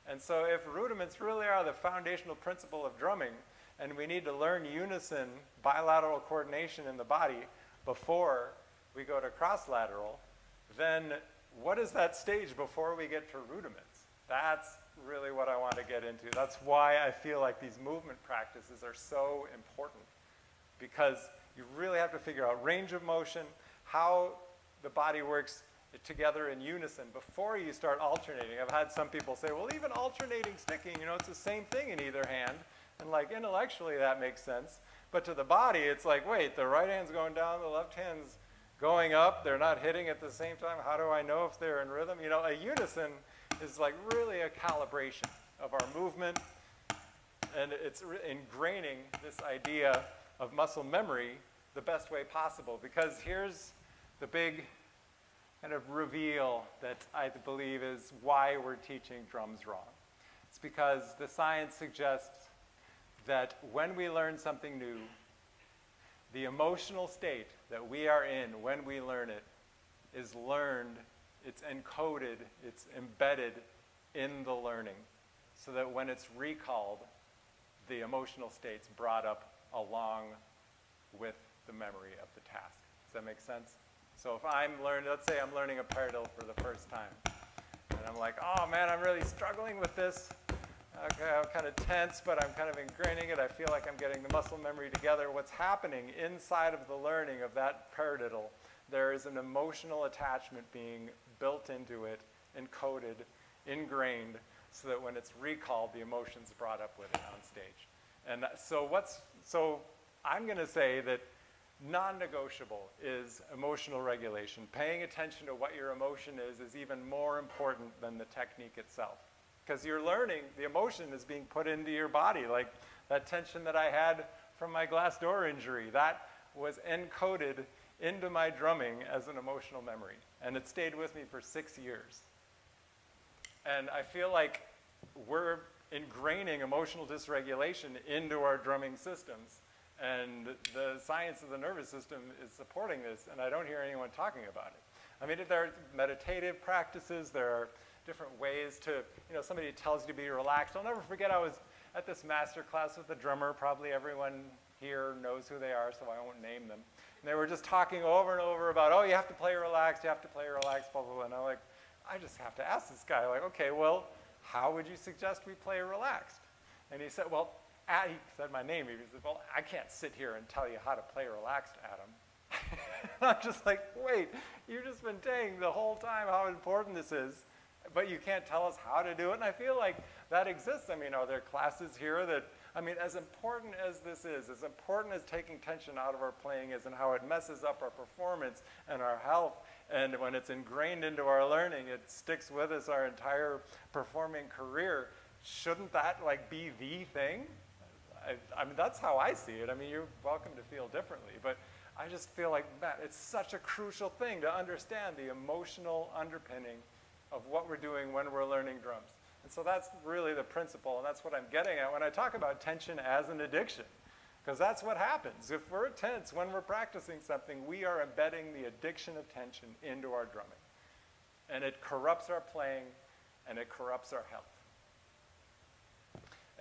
And so if rudiments really are the foundational principle of drumming, and we need to learn unison, bilateral coordination in the body before we go to cross-lateral, then what is that stage before we get to rudiments? That's really what I want to get into. That's why I feel like these movement practices are so important, because you really have to figure out range of motion, how the body works together in unison before you start alternating. I've had some people say, well, even alternating sticking, it's the same thing in either hand. And intellectually that makes sense. But to the body, it's like, wait, the right hand's going down, the left hand's going up, they're not hitting at the same time. How do I know if they're in rhythm? A unison is really a calibration of our movement. And it's ingraining this idea of muscle memory the best way possible. Because here's the big kind of reveal that I believe is why we're teaching drums wrong. It's because the science suggests that when we learn something new, the emotional state that we are in when we learn it is learned, it's encoded, it's embedded in the learning, so that when it's recalled, the emotional state's brought up along with the memory of the task. Does that make sense? So if let's say I'm learning a Patil for the first time, and I'm like, oh man, I'm really struggling with this. Okay, I'm kind of tense, but I'm kind of ingraining it. I feel like I'm getting the muscle memory together. What's happening inside of the learning of that paradiddle, there is an emotional attachment being built into it, encoded, ingrained, so that when it's recalled, the emotion's brought up with it on stage. And so I'm going to say that non-negotiable is emotional regulation. Paying attention to what your emotion is even more important than the technique itself. Because you're learning, the emotion is being put into your body. Like that tension that I had from my glass door injury, that was encoded into my drumming as an emotional memory. And it stayed with me for 6 years. And I feel like we're ingraining emotional dysregulation into our drumming systems. And the science of the nervous system is supporting this, and I don't hear anyone talking about it. I mean, there are meditative practices, there are different ways to, somebody tells you to be relaxed. I'll never forget, I was at this Masterclass with a drummer. Probably everyone here knows who they are, so I won't name them. And they were just talking over and over about, oh, you have to play relaxed, blah, blah, blah. And I'm like, I just have to ask this guy, okay, well, how would you suggest we play relaxed? And he said, he said my name. He said, well, I can't sit here and tell you how to play relaxed, Adam. I'm just like, wait, you've just been saying the whole time how important this is, but you can't tell us how to do it. And I feel like that exists. I mean, are there classes here that, as important as this is, as important as taking tension out of our playing is and how it messes up our performance and our health, and when it's ingrained into our learning, it sticks with us our entire performing career, shouldn't that be the thing? That's how I see it. You're welcome to feel differently, but I just feel like, man, it's such a crucial thing to understand the emotional underpinning of what we're doing when we're learning drums. And so that's really the principle, and that's what I'm getting at when I talk about tension as an addiction, because that's what happens. If we're tense when we're practicing something, we are embedding the addiction of tension into our drumming. And it corrupts our playing, and it corrupts our health.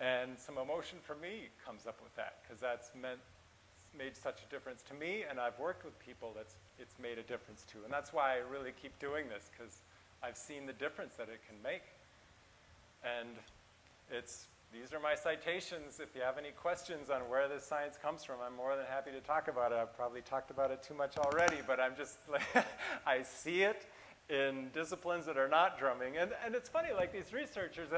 And some emotion for me comes up with that, because that's made such a difference to me, and I've worked with people it's made a difference to. And that's why I really keep doing this, because I've seen the difference that it can make. And these are my citations. If you have any questions on where this science comes from, I'm more than happy to talk about it. I've probably talked about it too much already, but I'm just I see it in disciplines that are not drumming. And it's funny, these researchers,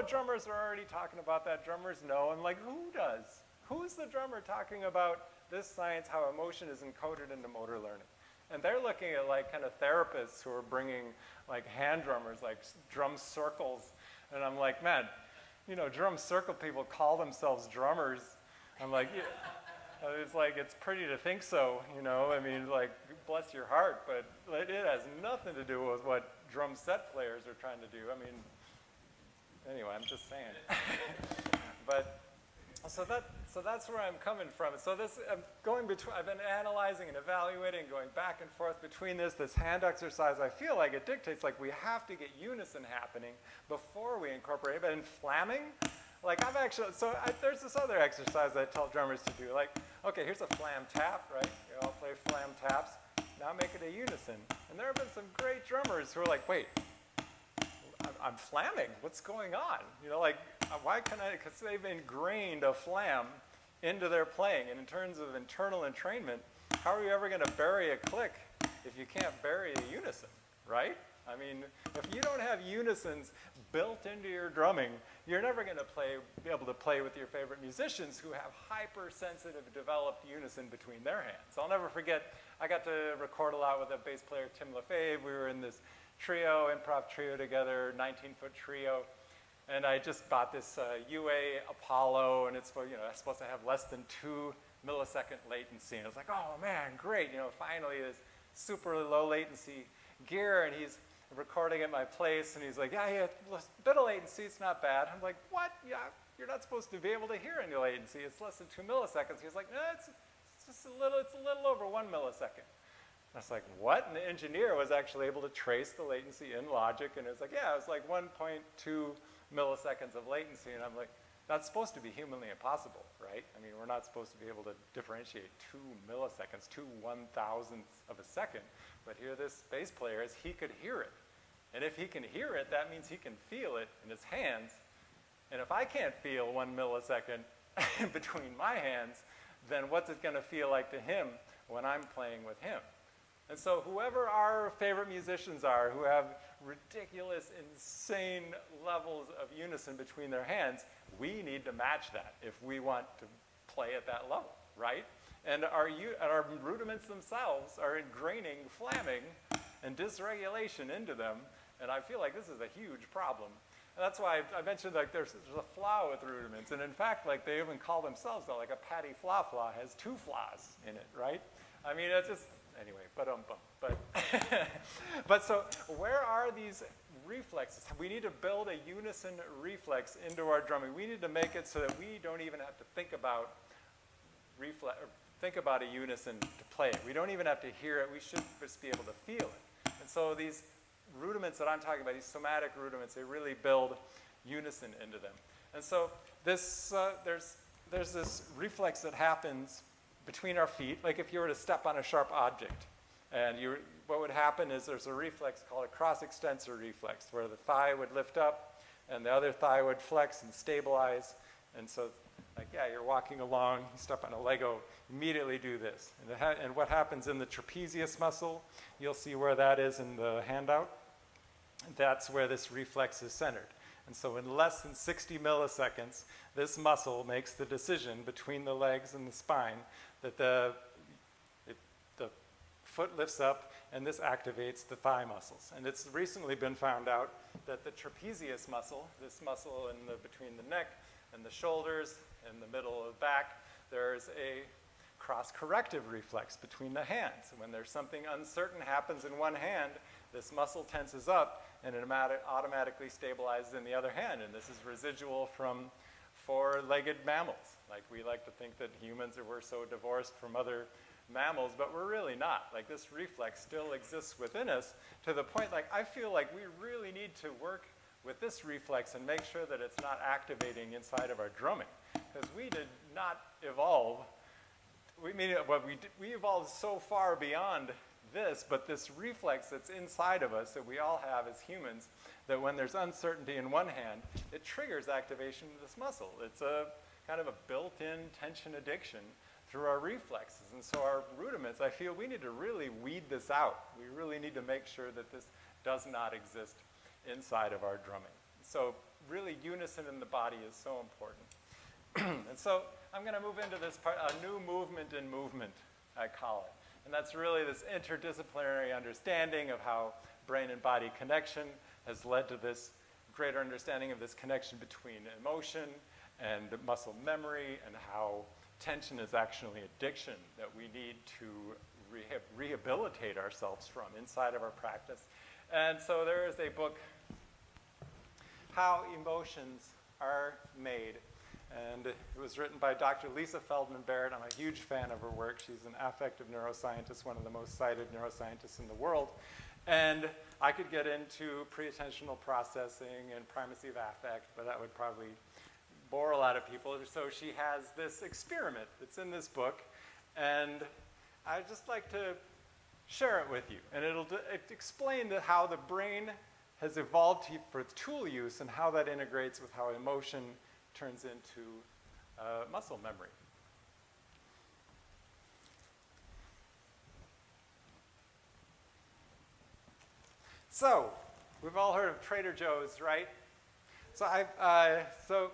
drummers are already talking about that. Drummers know. And who does? Who's the drummer talking about this science, how emotion is encoded into motor learning? And they're looking at kind of therapists who are bringing hand drummers, drum circles. And I'm like, man, drum circle people call themselves drummers. I'm like, yeah. It's like, it's pretty to think so, I mean, like, bless your heart, but it has nothing to do with what drum set players are trying to do. I mean, anyway, I'm just saying. But, so that's where I'm coming from. So I've been analyzing and evaluating, going back and forth between this hand exercise. I feel like it dictates, like, we have to get unison happening before we incorporate it. But in flamming, like there's this other exercise I tell drummers to do. Like, okay, here's a flam tap, right? You all play flam taps. Now make it a unison. And there have been some great drummers who are like, wait, I'm flamming. What's going on? Why can I? Because they've ingrained a flam into their playing. And in terms of internal entrainment, how are you ever going to bury a click if you can't bury a unison, right? I mean, if you don't have unisons built into your drumming, you're never going to be able to play with your favorite musicians who have hypersensitive developed unison between their hands. I'll never forget, I got to record a lot with a bass player, Tim LaFave. We were in this improv trio together, 19-foot trio. And I just bought this UA Apollo, and it's supposed to have less than 2 millisecond latency. And I was like, oh man, great, finally this super low latency gear, and he's recording at my place, and he's like, yeah, a bit of latency, it's not bad. I'm like, what? Yeah, you're not supposed to be able to hear any latency. It's less than 2 milliseconds. He's like, no, it's just a little over 1 millisecond. I was like, what? And the engineer was actually able to trace the latency in Logic, and it was like, yeah, it was like 1.2 milliseconds of latency, and I'm like, that's supposed to be humanly impossible, right? I mean, we're not supposed to be able to differentiate 2 milliseconds, 2 1,000ths of a second, but here this bass player he could hear it. And if he can hear it, that means he can feel it in his hands, and if I can't feel 1 millisecond between my hands, then what's it gonna feel like to him when I'm playing with him? And so whoever our favorite musicians are who have ridiculous, insane levels of unison between their hands, we need to match that if we want to play at that level, right? And our rudiments themselves are ingraining flamming and dysregulation into them, and I feel like this is a huge problem. And that's why I mentioned like there's a flaw with rudiments, and in fact, like they even call themselves like a patty flaw has 2 flaws in it, right? I mean, it's just, anyway, but so where are these reflexes? We need to build a unison reflex into our drumming. We need to make it so that we don't even have to think about a unison to play it. We don't even have to hear it. We should just be able to feel it. And so these rudiments that I'm talking about, these somatic rudiments, they really build unison into them. And so this there's this reflex that happens between our feet, like if you were to step on a sharp object. And what would happen is there's a reflex called a cross-extensor reflex, where the thigh would lift up and the other thigh would flex and stabilize. And so, like, yeah, you're walking along, you step on a Lego, immediately do this. And what happens in the trapezius muscle, you'll see where that is in the handout. That's where this reflex is centered. And so in less than 60 milliseconds, this muscle makes the decision between the legs and the spine that the foot lifts up, and this activates the thigh muscles. And it's recently been found out that the trapezius muscle, this muscle between the neck and the shoulders and the middle of the back, there's a cross-corrective reflex between the hands. When there's something uncertain happens in one hand, this muscle tenses up and it automatically stabilizes in the other hand. And this is residual from 4-legged mammals. Like, we like to think that humans we're so divorced from other mammals, but we're really not. Like, this reflex still exists within us to the point, like, I feel like we really need to work with this reflex and make sure that it's not activating inside of our drumming. Because we did not evolve. We evolved so far beyond this, but this reflex that's inside of us that we all have as humans, that when there's uncertainty in one hand, it triggers activation of this muscle. It's a kind of a built-in tension addiction through our reflexes. And so our rudiments, I feel we need to really weed this out. We really need to make sure that this does not exist inside of our drumming. So really unison in the body is so important. And so I'm going to move into this part, a new movement in movement, I call it. And that's really this interdisciplinary understanding of how brain and body connection has led to this greater understanding of this connection between emotion and muscle memory, and how tension is actually addiction that we need to rehabilitate ourselves from inside of our practice. And so there is a book, How Emotions Are Made. And it was written by Dr. Lisa Feldman Barrett. I'm a huge fan of her work. She's an affective neuroscientist, one of the most cited neuroscientists in the world. And I could get into pre-attentional processing and primacy of affect, but that would probably bore a lot of people. So she has this experiment that's in this book, and I'd just like to share it with you. And it'll explain how the brain has evolved for tool use and how that integrates with how emotion turns into muscle memory. So, we've all heard of Trader Joe's, right? So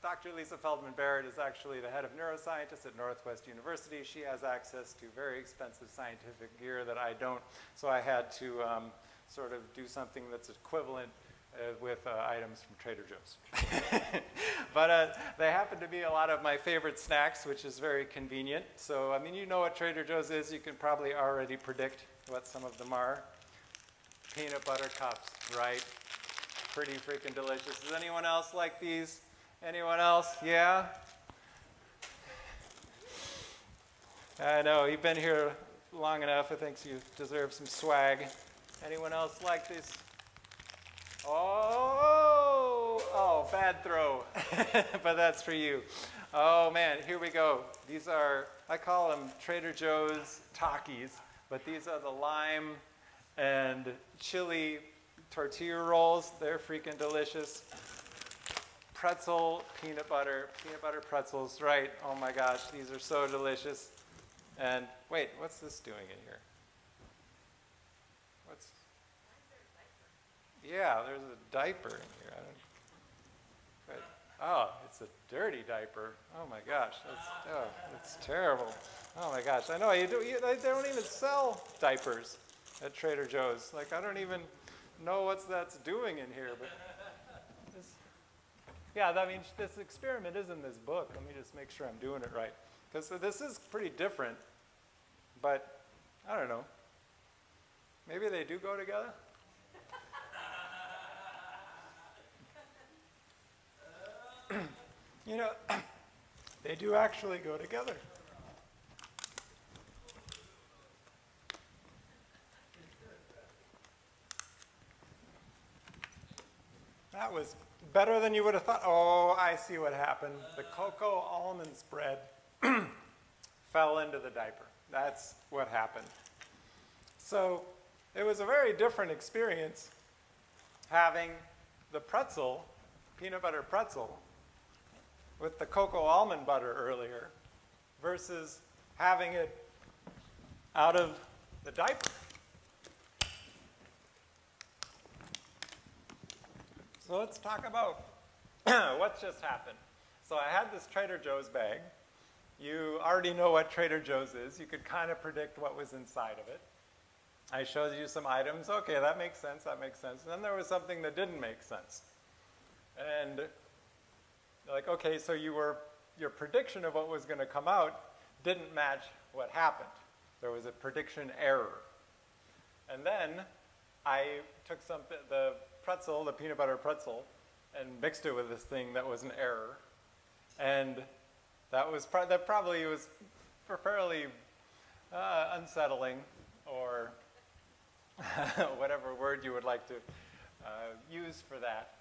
Dr. Lisa Feldman Barrett is actually the head of neuroscientists at Northwest University. She has access to very expensive scientific gear that I don't, so I had to sort of do something that's equivalent with items from Trader Joe's. But they happen to be a lot of my favorite snacks, which is very convenient. So, I mean, you know what Trader Joe's is. You can probably already predict what some of them are. Peanut butter cups, right? Pretty freaking delicious. Does anyone else like these? Anyone else? Yeah? I know, you've been here long enough. I think you deserve some swag. Anyone else like this? Oh, bad throw. But that's for you. Oh man, here we go. These are, I call them Trader Joe's Takis, but these are the lime and chili tortilla rolls. They're freaking delicious. Pretzel, peanut butter pretzels, right? Oh my gosh, these are so delicious. And wait, what's this doing in here? Yeah, there's a diaper in here. Oh, it's a dirty diaper. Oh my gosh, that's terrible. Oh my gosh, I know, they don't even sell diapers at Trader Joe's. Like, I don't even know what that's doing in here, but I mean, this experiment is in this book. Let me just make sure I'm doing it right. Because this is pretty different, but I don't know. Maybe they do go together? You know, they do actually go together. That was better than you would have thought. Oh, I see what happened. The cocoa almond spread fell into the diaper. That's what happened. So it was a very different experience having the pretzel, peanut butter pretzel, with the cocoa almond butter earlier versus having it out of the diaper. So let's talk about what just happened. So I had this Trader Joe's bag. You already know what Trader Joe's is. You could kind of predict what was inside of it. I showed you some items. Okay, that makes sense, that makes sense. And then there was something that didn't make sense. And like, okay, so your prediction of what was going to come out didn't match what happened. There was a prediction error. And then I took the pretzel, the peanut butter pretzel, and mixed it with this thing that was an error. And that probably was fairly unsettling, or whatever word you would like to use for that.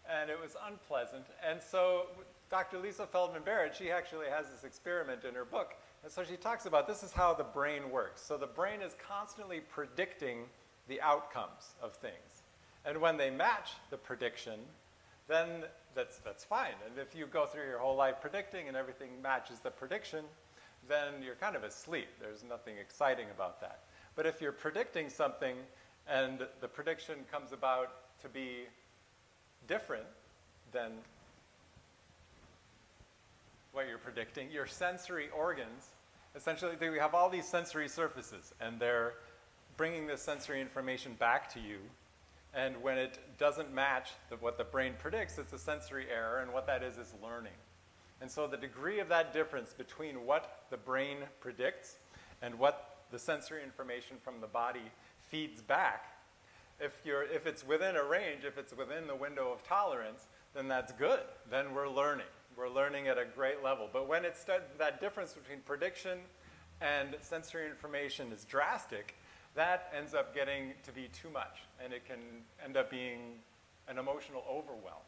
And it was unpleasant. And so Dr. Lisa Feldman Barrett, she actually has this experiment in her book. And so she talks about this is how the brain works. So the brain is constantly predicting the outcomes of things. And when they match the prediction, then that's fine. And if you go through your whole life predicting and everything matches the prediction, then you're kind of asleep. There's nothing exciting about that. But if you're predicting something and the prediction comes about to be different than what you're predicting, your sensory organs, essentially we have all these sensory surfaces, and they're bringing this sensory information back to you. And when it doesn't match what the brain predicts, it's a sensory error, and what that is learning. And so the degree of that difference between what the brain predicts and what the sensory information from the body feeds back, if it's within a range, if it's within the window of tolerance, then that's good. Then we're learning. We're learning at a great level. But when it's that difference between prediction and sensory information is drastic, that ends up getting to be too much, and it can end up being an emotional overwhelm.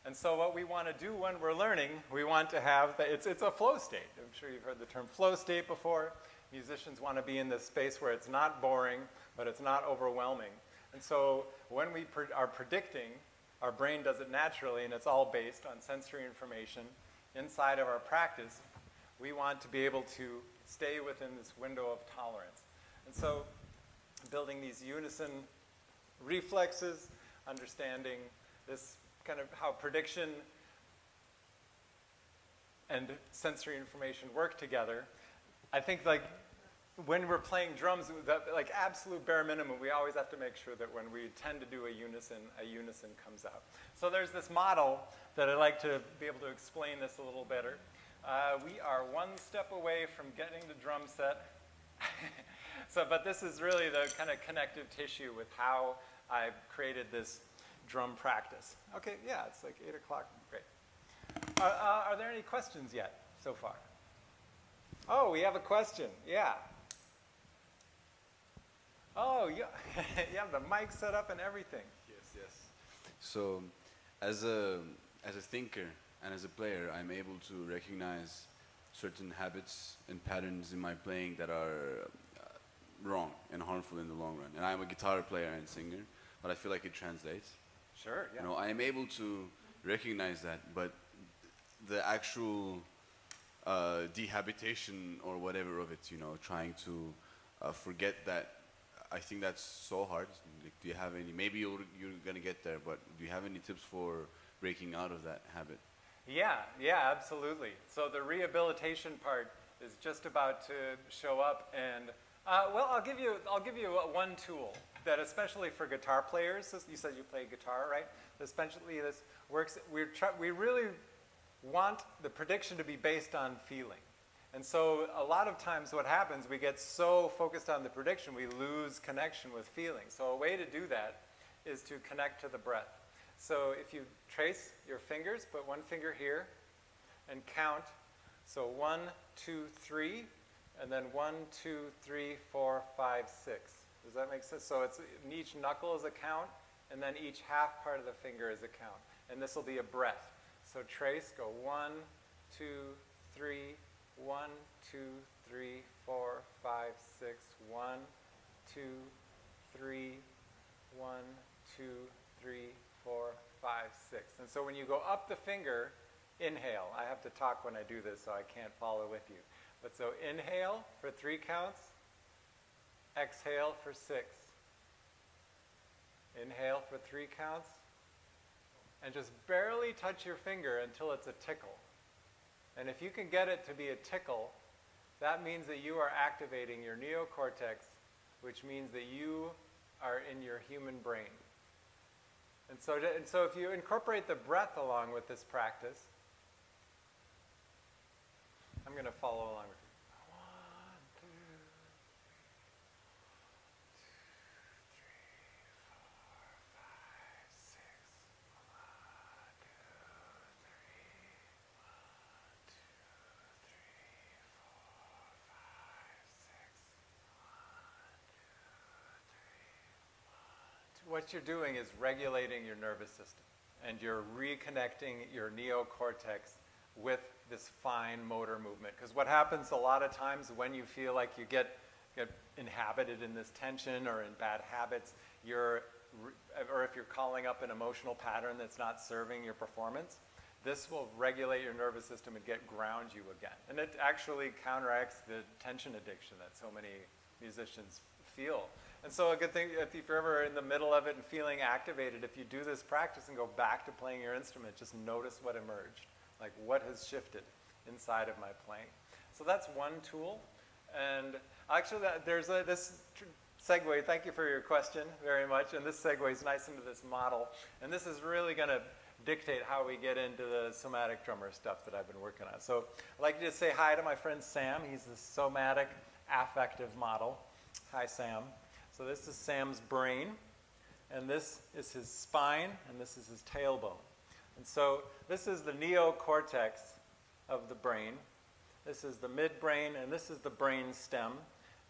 And so what we want to do when we're learning, we want to have, it's a flow state. I'm sure you've heard the term flow state before. Musicians want to be in this space where it's not boring, but it's not overwhelming. And so when we are predicting, our brain does it naturally, and it's all based on sensory information inside of our practice. We want to be able to stay within this window of tolerance. And so building these unison reflexes, understanding this kind of how prediction and sensory information work together. I think like when we're playing drums, like absolute bare minimum, we always have to make sure that when we tend to do a unison comes out. So there's this model that I'd like to be able to explain this a little better. We are one step away from getting the drum set. But this is really the kind of connective tissue with how I've created this drum practice. Okay, yeah, it's like 8 o'clock. Great. Are there any questions yet so far? Oh, we have a question. Yeah. Oh, yeah. You have the mic set up and everything. Yes. So, as a thinker and as a player, I'm able to recognize certain habits and patterns in my playing that are wrong and harmful in the long run. And I'm a guitar player and singer, but I feel like it translates. Sure, yeah. You know, I am able to recognize that, but the actual dehabitation or whatever of it, you know, trying to forget that, I think that's so hard. Like, do you have any, maybe you're going to get there, but do you have any tips for breaking out of that habit? Yeah, absolutely. So the rehabilitation part is just about to show up, and well, I'll give you one tool that, especially for guitar players. You said you play guitar, right? Especially this works. We really want the prediction to be based on feeling, and so a lot of times what happens, we get so focused on the prediction, we lose connection with feeling. So a way to do that is to connect to the breath. So if you trace your fingers, put one finger here, and count. So 1, 2, 3, and then 1, 2, 3, 4, 5, 6. Does that make sense? So it's each knuckle is a count, and then each half part of the finger is a count. And this will be a breath. So trace, go 1, 2, 3, 1, 2, 3, 4, 5, 6, 1, 2, 3, 1, 2, 3, 4, 5, 6. And so when you go up the finger, inhale. I have to talk when I do this, so I can't follow with you. But so inhale for 3 counts, exhale for 6. Inhale for 3 counts, and just barely touch your finger until it's a tickle. And if you can get it to be a tickle, that means that you are activating your neocortex, which means that you are in your human brain. And so if you incorporate the breath along with this practice, I'm going to follow along with you. 1, 2, 3, 4, 5, 6. 1, 2, 3, 4, 5, 6. 1, 2, 3, 1, 2, what you're doing is regulating your nervous system, and you're reconnecting your neocortex with this fine motor movement. Because what happens a lot of times when you feel like you get inhabited in this tension or in bad habits, or if you're calling up an emotional pattern that's not serving your performance, this will regulate your nervous system and ground you again. And it actually counteracts the tension addiction that so many musicians feel. And so a good thing, if you're ever in the middle of it and feeling activated, if you do this practice and go back to playing your instrument, just notice what emerged, like what has shifted inside of my playing. So that's one tool. And actually, there's this segue, thank you for your question very much. And this segues nice into this model. And this is really going to dictate how we get into the somatic drummer stuff that I've been working on. So I'd like to just say hi to my friend Sam. He's the somatic affective model. Hi, Sam. So this is Sam's brain, and this is his spine, and this is his tailbone. And so this is the neocortex of the brain. This is the midbrain, and this is the brain stem.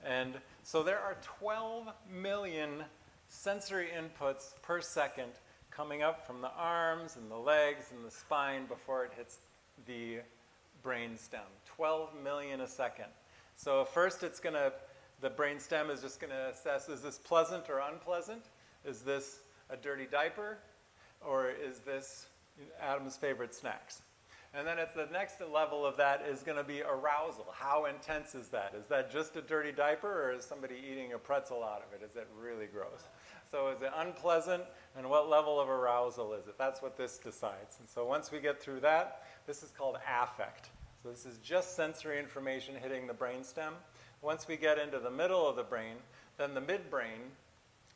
And so there are 12 million sensory inputs per second coming up from the arms and the legs and the spine before it hits the brain stem. 12 million a second. So first the brain stem is just going to assess, is this pleasant or unpleasant? Is this a dirty diaper? Or is this Adam's favorite snacks? And then at the next level of that is going to be arousal. How intense is that? Is that just a dirty diaper, or is somebody eating a pretzel out of it? Is it really gross? So is it unpleasant, and what level of arousal is it? That's what this decides. And so once we get through that, this is called affect. So this is just sensory information hitting the brainstem. Once we get into the middle of the brain, then the midbrain,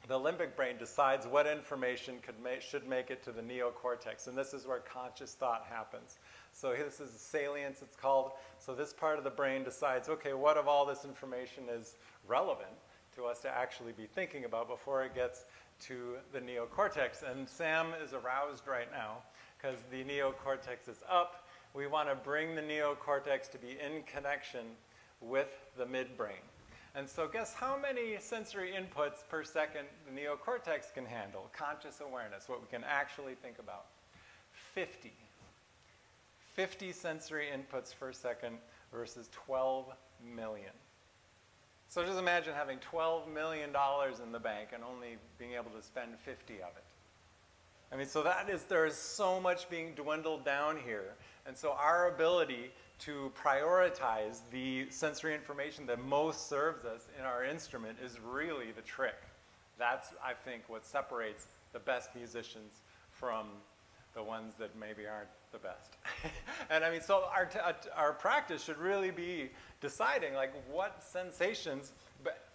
the limbic brain, decides what information should make it to the neocortex. And this is where conscious thought happens. So this is salience, it's called. So this part of the brain decides, okay, what of all this information is relevant to us to actually be thinking about before it gets to the neocortex. And Sam is aroused right now because the neocortex is up. We want to bring the neocortex to be in connection with the midbrain. And so guess how many sensory inputs per second the neocortex can handle? Conscious awareness, what we can actually think about. 50. 50 sensory inputs per second versus 12 million. So just imagine having $12 million in the bank and only being able to spend 50 of it. I mean, so there is so much being dwindled down here. And so our ability to prioritize the sensory information that most serves us in our instrument is really the trick. That's, I think, what separates the best musicians from the ones that maybe aren't the best. And I mean, so our practice should really be deciding like what sensations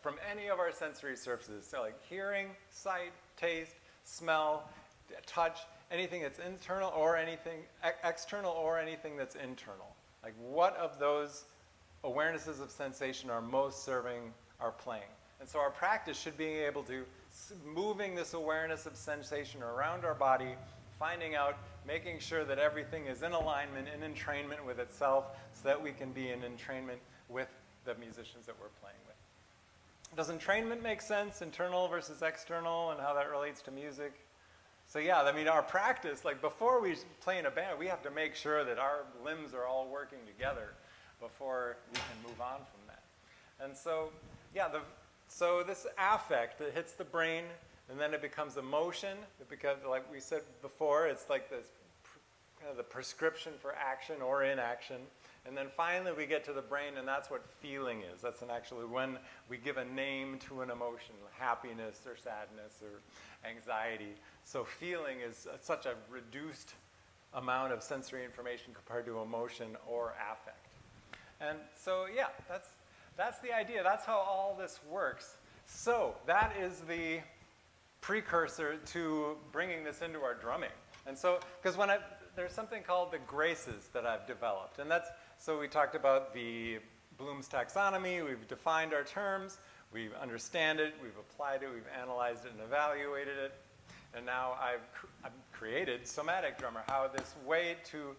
from any of our sensory surfaces, so like hearing, sight, taste, smell, touch, anything that's internal or anything external or anything that's internal. Like what of those awarenesses of sensation are most serving our playing? And so our practice should be able to moving this awareness of sensation around our body, finding out, making sure that everything is in alignment, in entrainment with itself, so that we can be in entrainment with the musicians that we're playing with. Does entrainment make sense, internal versus external, and how that relates to music? So yeah, I mean, our practice, like before we play in a band, we have to make sure that our limbs are all working together before we can move on from that. And so, yeah, so this affect, it hits the brain, and then it becomes emotion. It becomes, like we said before, it's like this kind of the prescription for action or inaction. And then finally we get to the brain, and that's what feeling is. That's actually when we give a name to an emotion, happiness or sadness or anxiety. So feeling is such a reduced amount of sensory information compared to emotion or affect. And so yeah, that's the idea. That's how all this works. So that is the precursor to bringing this into our drumming. And so, because there's something called the graces that I've developed. And so we talked about the Bloom's taxonomy, we've defined our terms, we understand it, we've applied it, we've analyzed it and evaluated it. And now I've created Somatic Drummer, how this way to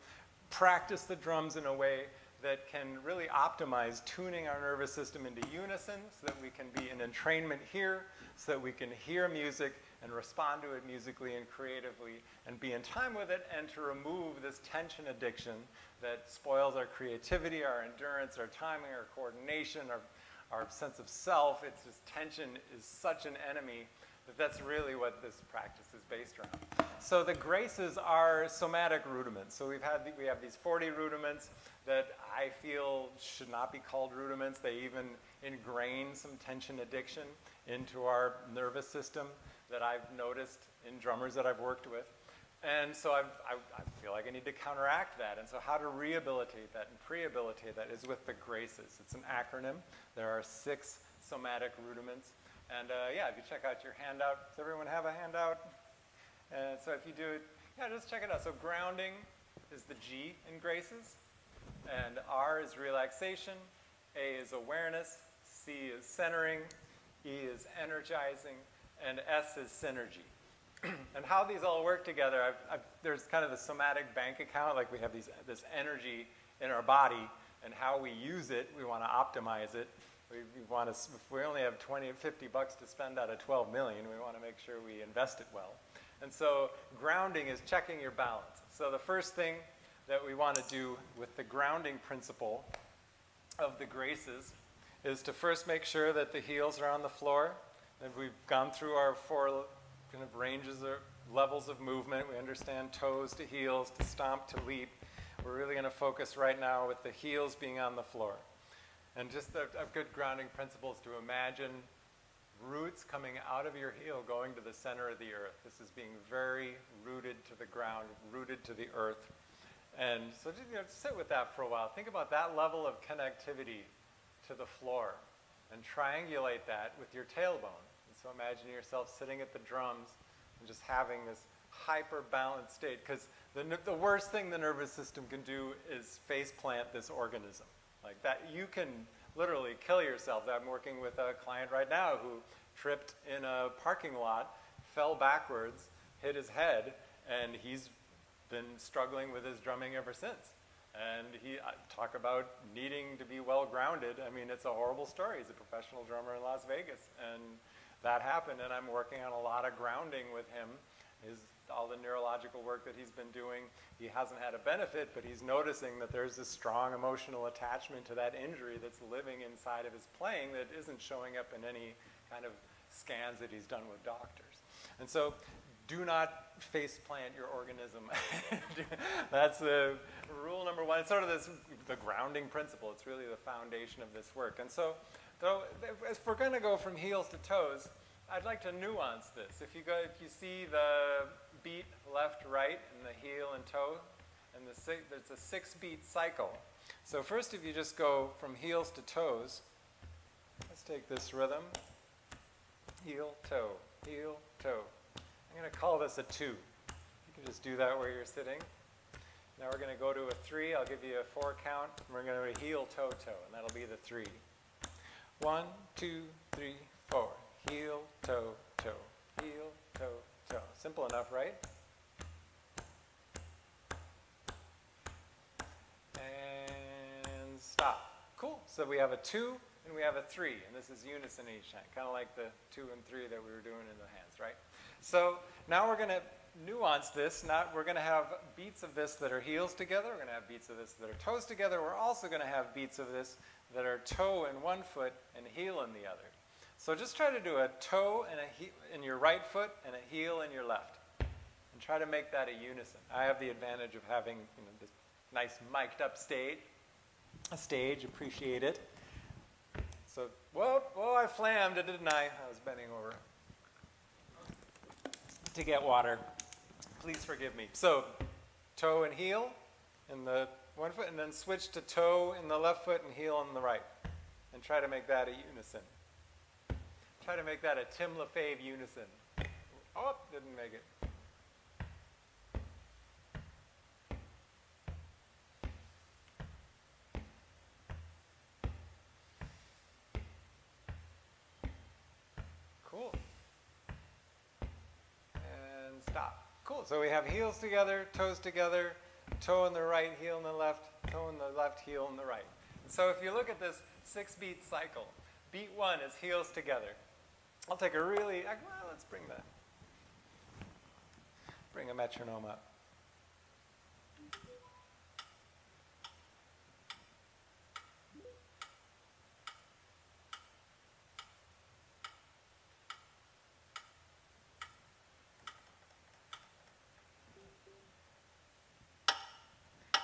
practice the drums in a way that can really optimize tuning our nervous system into unison so that we can be in entrainment here, so that we can hear music and respond to it musically and creatively and be in time with it, and to remove this tension addiction that spoils our creativity, our endurance, our timing, our coordination, our sense of self. It's just tension is such an enemy that's really what this practice is based around. So the graces are somatic rudiments. So we have these 40 rudiments that I feel should not be called rudiments. They even ingrain some tension addiction into our nervous system that I've noticed in drummers that I've worked with. And so I feel like I need to counteract that. And so how to rehabilitate that and prehabilitate that is with the graces. It's an acronym. There are 6 somatic rudiments. And yeah, if you check out your handout, does everyone have a handout? And so if you do it, yeah, just check it out. So grounding is the G in graces, and R is relaxation, A is awareness, C is centering, E is energizing, and S is synergy. And how these all work together, there's kind of the somatic bank account, like we have this energy in our body, and how we use it, we want to optimize it. We want to, if we only have 20 or 50 bucks to spend out of 12 million, we want to make sure we invest it well. And so grounding is checking your balance. So the first thing that we want to do with the grounding principle of the graces is to first make sure that the heels are on the floor. And we've gone through our 4 kind of ranges or levels of movement. We understand toes to heels, to stomp, to leap. We're really going to focus right now with the heels being on the floor. And just a good grounding principle is to imagine roots coming out of your heel going to the center of the earth. This is being very rooted to the ground, rooted to the earth. And so just sit with that for a while. Think about that level of connectivity to the floor and triangulate that with your tailbone. And so imagine yourself sitting at the drums and just having this hyper-balanced state, because the worst thing the nervous system can do is face plant this organism. Like that, you can literally kill yourself. I'm working with a client right now who tripped in a parking lot, fell backwards, hit his head, and he's been struggling with his drumming ever since. And talk about needing to be well grounded. I mean, it's a horrible story. He's a professional drummer in Las Vegas, and that happened, and I'm working on a lot of grounding with him. All the neurological work that he's been doing, he hasn't had a benefit, but he's noticing that there's this strong emotional attachment to that injury that's living inside of his playing that isn't showing up in any kind of scans that he's done with doctors. And so do not face plant your organism. That's rule number 1. It's sort of the grounding principle. It's really the foundation of this work. And so if we're going to go from heels to toes, I'd like to nuance this. If you see the beat left, right, and the heel and toe, and there's a 6-beat cycle. So first, if you just go from heels to toes, let's take this rhythm. Heel, toe, heel, toe. I'm going to call this a 2. You can just do that where you're sitting. Now we're going to go to a 3. I'll give you a 4 count. And we're going to heel, toe, toe, and that'll be the 3. 1, 2, 3, 4. Heel, toe, toe. Heel, toe, toe. Simple enough, right? And stop. Cool. So we have a 2 and we have a 3, and this is unison each time, kind of like the 2 and 3 that we were doing in the hands, right? So now we're going to nuance this. We're going to have beats of this that are heels together. We're going to have beats of this that are toes together. We're also going to have beats of this that are toe in one foot and heel in the other. So just try to do a toe and a heel in your right foot and a heel in your left, and try to make that a unison. I have the advantage of having this nice mic'd up stage. Appreciate it. So, whoa, I flammed it, didn't I? I was bending over to get water. Please forgive me. So, toe and heel in the one foot, and then switch to toe in the left foot and heel in the right, and try to make that a unison. Try to make that a Tim LaFave unison. Oh, didn't make it. Cool. And stop. Cool. So we have heels together, toes together, toe in the right, heel in the left, toe in the left, heel in the right. And so if you look at this 6-beat cycle, beat 1 is heels together. I'll take let's bring a metronome up.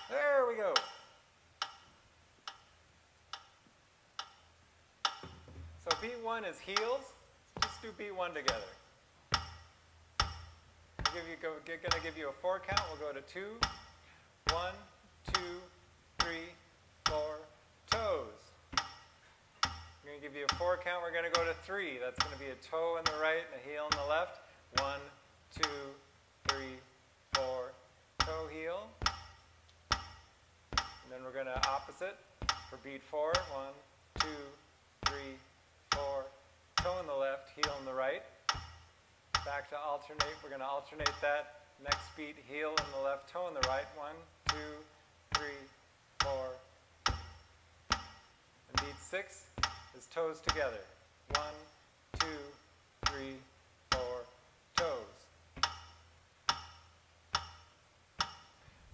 There we go. So beat 1 is heels. Just do beat 1 together. Going to give you a 4 count. We'll go to 2. 1, 2, 3, 4. Toes. I'm going to give give you a 4 count. We're going to go to 3. That's going to be a toe in the right and a heel in the left. 1, 2, 3, 4, toe, heel. And then we're going to opposite for beat 4. 1, 2, 3, 4, toe in the left, heel in the right. Back to alternate. We're going to alternate that. Next beat, heel in the left, toe in the right. 1, 2, 3, 4. And beat 6 is toes together. 1, 2, 3, 4, toes.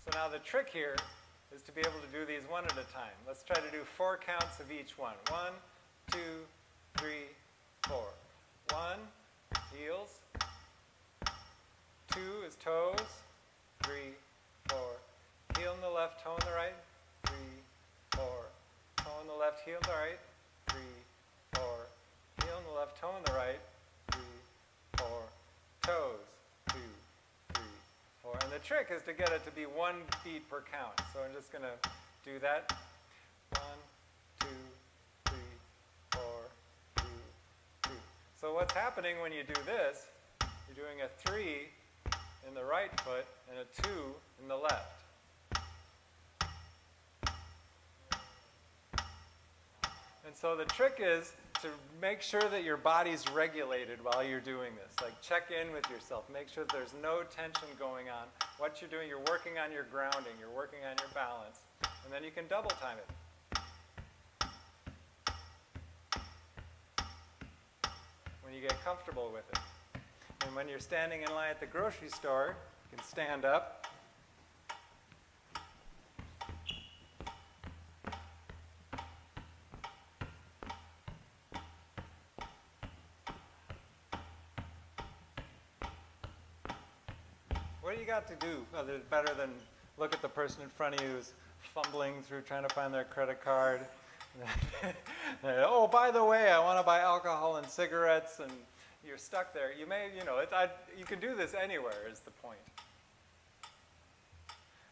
So now the trick here is to be able to do these one at a time. Let's try to do 4 counts of each one. 1, 2, 3, 4. 1, heels. 2 is toes. 3, 4. Heel in the left, toe in the right. 3, 4. Toe in the left, heel in the right. 3, 4. Heel in the left, toe in the right. 3, 4. Toes. 2, 3, 4. And the trick is to get it to be 1 beat per count. So I'm just going to do that. 1, 2, 3, 4, 2, 2. So what's happening when you do this, you're doing a 3 in the right foot and a 2 in the left. And so the trick is to make sure that your body's regulated while you're doing this. Like check in with yourself. Make sure there's no tension going on. What you're doing, you're working on your grounding. You're working on your balance. And then you can double time it. When you get comfortable with it. And when you're standing in line at the grocery store, you can stand up. What do you got to do better than look at the person in front of you who's fumbling through trying to find their credit card? Oh, by the way, I want to buy alcohol and cigarettes, and you're stuck there. You may, you can do this anywhere is the point.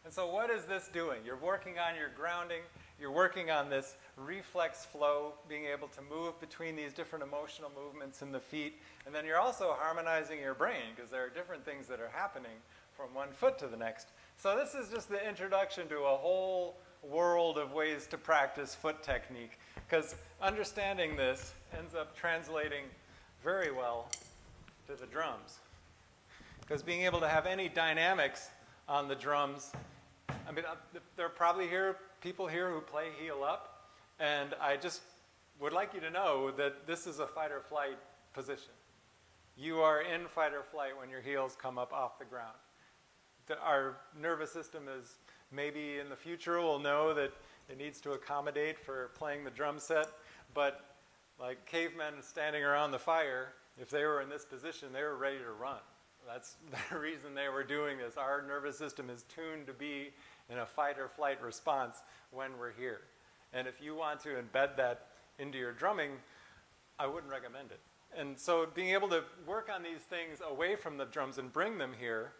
And so what is this doing? You're working on your grounding. You're working on this reflex flow, being able to move between these different emotional movements in the feet. And then you're also harmonizing your brain because there are different things that are happening from one foot to the next. So this is just the introduction to a whole world of ways to practice foot technique, because understanding this ends up translating very well to the drums. Because being able to have any dynamics on the drums, I mean, there are probably people here who play heel up, and I just would like you to know that this is a fight or flight position. You are in fight or flight when your heels come up off the ground. Our nervous system is maybe in the future will know that it needs to accommodate for playing the drum set, but like cavemen standing around the fire, if they were in this position, they were ready to run. That's the reason they were doing this. Our nervous system is tuned to be in a fight or flight response when we're here. And if you want to embed that into your drumming, I wouldn't recommend it. And so being able to work on these things away from the drums and bring them here,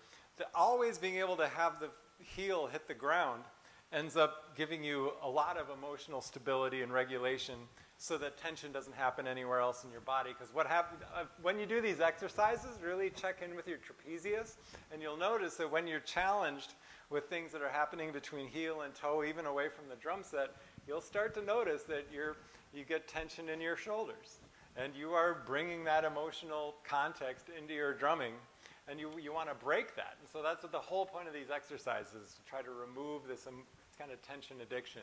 always being able to have the heel hit the ground ends up giving you a lot of emotional stability and regulation so that tension doesn't happen anywhere else in your body. Because what happens when you do these exercises, really check in with your trapezius, and you'll notice that when you're challenged with things that are happening between heel and toe, even away from the drum set, you'll start to notice that you get tension in your shoulders. And you are bringing that emotional context into your drumming, and you want to break that. And so that's what the whole point of these exercises, to try to remove this kind of tension addiction.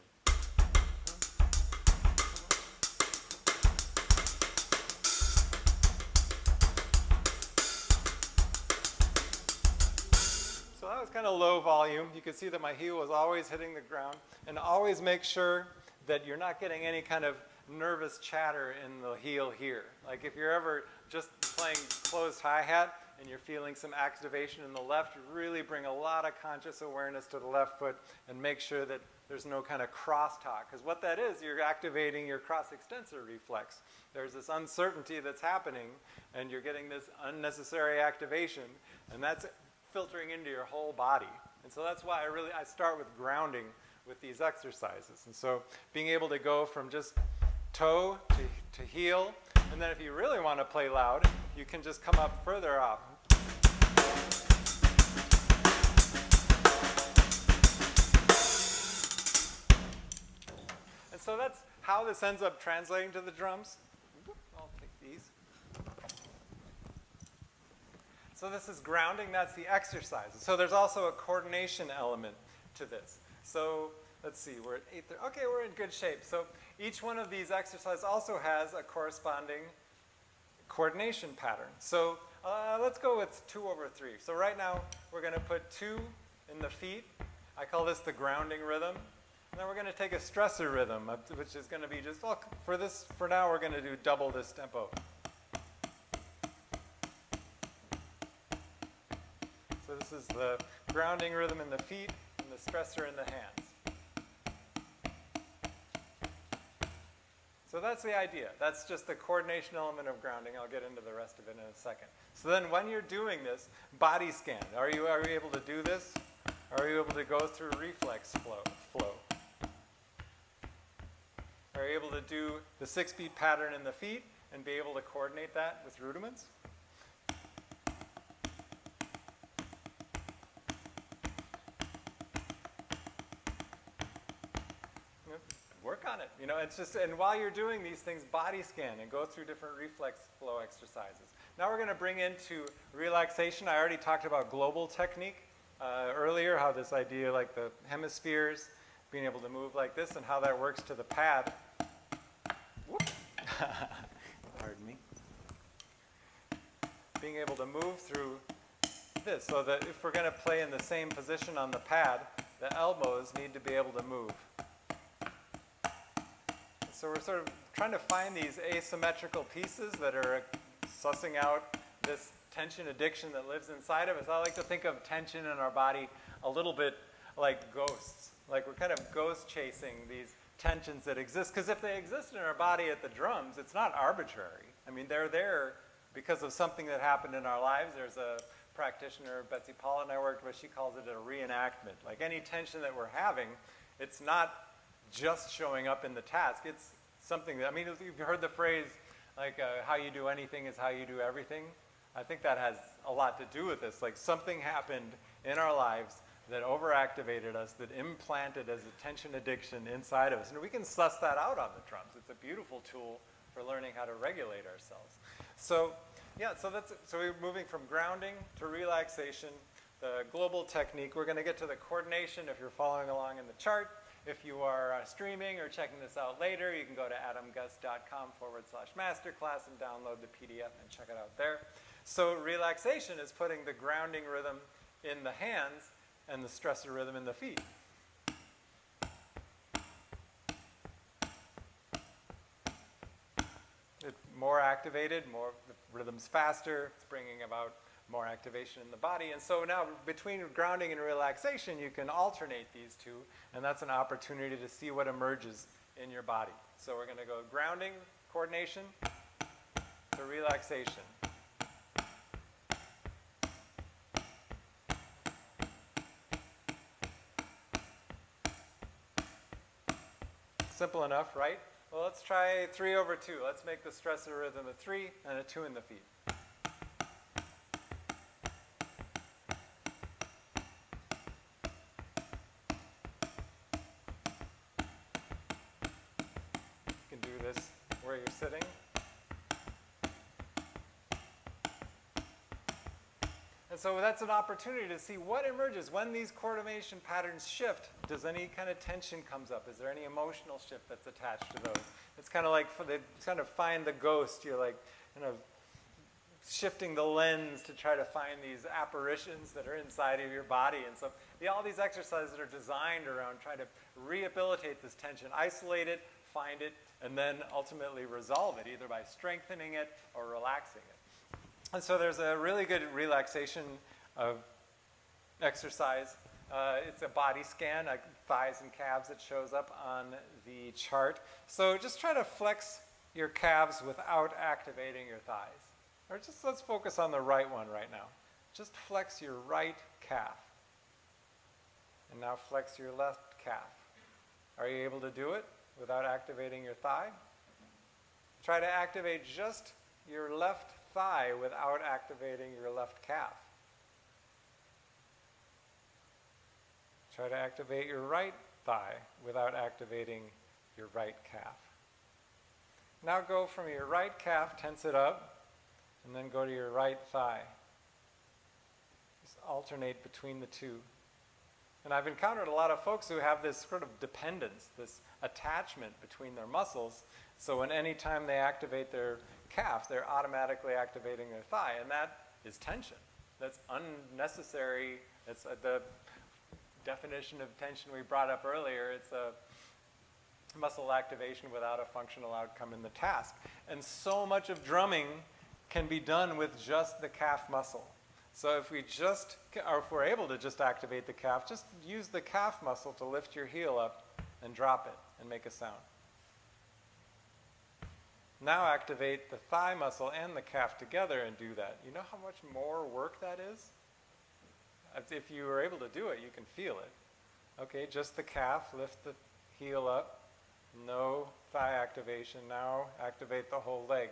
So that was kind of low volume. You can see that my heel was always hitting the ground. And always make sure that you're not getting any kind of nervous chatter in the heel here. Like if you're ever just playing closed hi-hat and you're feeling some activation in the left, really bring a lot of conscious awareness to the left foot and make sure that there's no kind of crosstalk. Because what that is, you're activating your cross-extensor reflex. There's this uncertainty that's happening, and you're getting this unnecessary activation, and that's filtering into your whole body. And so that's why I start with grounding with these exercises. And so being able to go from just toe to heel. And then if you really want to play loud, you can just come up further off. And so that's how this ends up translating to the drums. I'll take these. So this is grounding, that's the exercise. So there's also a coordination element to this. So let's see, we're at 8:30. Okay, we're in good shape. So each one of these exercises also has a corresponding coordination pattern. So let's go with 2/3. So right now we're going to put 2 in the feet. I call this the grounding rhythm. And then we're going to take a stressor rhythm, which is going to be just, for now we're going to do double this tempo. So this is the grounding rhythm in the feet and the stressor in the hands. So that's the idea. That's just the coordination element of grounding. I'll get into the rest of it in a second. So then when you're doing this, body scan. Are you able to do this? Are you able to go through reflex flow? Are you able to do the 6-beat pattern in the feet and be able to coordinate that with rudiments? Work on it. You know, it's just, and while you're doing these things, body scan and go through different reflex flow exercises. Now we're going to bring into relaxation. I already talked about global technique earlier, how this idea like the hemispheres, being able to move like this and how that works to the pad. Whoop. Pardon me. Being able to move through this, so that if we're going to play in the same position on the pad, the elbows need to be able to move. So we're sort of trying to find these asymmetrical pieces that are sussing out this tension addiction that lives inside of us. I like to think of tension in our body a little bit like ghosts. Like we're kind of ghost chasing these tensions that exist. Because if they exist in our body at the drums, it's not arbitrary. I mean, they're there because of something that happened in our lives. There's a practitioner, Betsy Paul and I worked with, she calls it a reenactment. Like any tension that we're having, it's not just showing up in the task. It's something that, I mean, you've heard the phrase, like, how you do anything is how you do everything. I think that has a lot to do with this. Like something happened in our lives that overactivated us, that implanted as a tension addiction inside of us. And we can suss that out on the drums. It's a beautiful tool for learning how to regulate ourselves. So, yeah, so we're moving from grounding to relaxation, the global technique. We're going to get to the coordination if you're following along in the chart. If you are streaming or checking this out later, you can go to adamgust.com/masterclass and download the PDF and check it out there. So relaxation is putting the grounding rhythm in the hands and the stressor rhythm in the feet. It's more activated, the rhythm's faster, it's bringing about more activation in the body. And so now between grounding and relaxation, you can alternate these two, and that's an opportunity to see what emerges in your body. So we're going to go grounding, coordination, to relaxation. Simple enough, right? Well, let's try 3/2. Let's make the stressor rhythm a 3 and a 2 in the feet. You can do this where you're sitting. And so that's an opportunity to see what emerges when these coordination patterns shift. Does any kind of tension comes up? Is there any emotional shift that's attached to those? It's kind of like they kind of find the ghost. You're like kind of shifting the lens to try to find these apparitions that are inside of your body. And so all these exercises are designed around trying to rehabilitate this tension, isolate it, find it, and then ultimately resolve it, either by strengthening it or relaxing it. And so there's a really good relaxation exercise. It's a body scan, like thighs and calves that shows up on the chart. So just try to flex your calves without activating your thighs. Or just let's focus on the right one right now. Just flex your right calf. And now flex your left calf. Are you able to do it without activating your thigh? Try to activate just your left thigh without activating your left calf. Try to activate your right thigh without activating your right calf. Now go from your right calf, tense it up, and then go to your right thigh. Just alternate between the two. And I've encountered a lot of folks who have this sort of dependence, this attachment between their muscles. So when any time they activate their calf, they're automatically activating their thigh, and that is tension. That's unnecessary. It's the definition of tension we brought up earlier. It's a muscle activation without a functional outcome in the task. And so much of drumming can be done with just the calf muscle. So if we're able to just activate the calf, just use the calf muscle to lift your heel up and drop it and make a sound. Now activate the thigh muscle and the calf together and do that. You know how much more work that is? If you were able to do it, you can feel it. Okay, just the calf, lift the heel up, no thigh activation. Now activate the whole leg.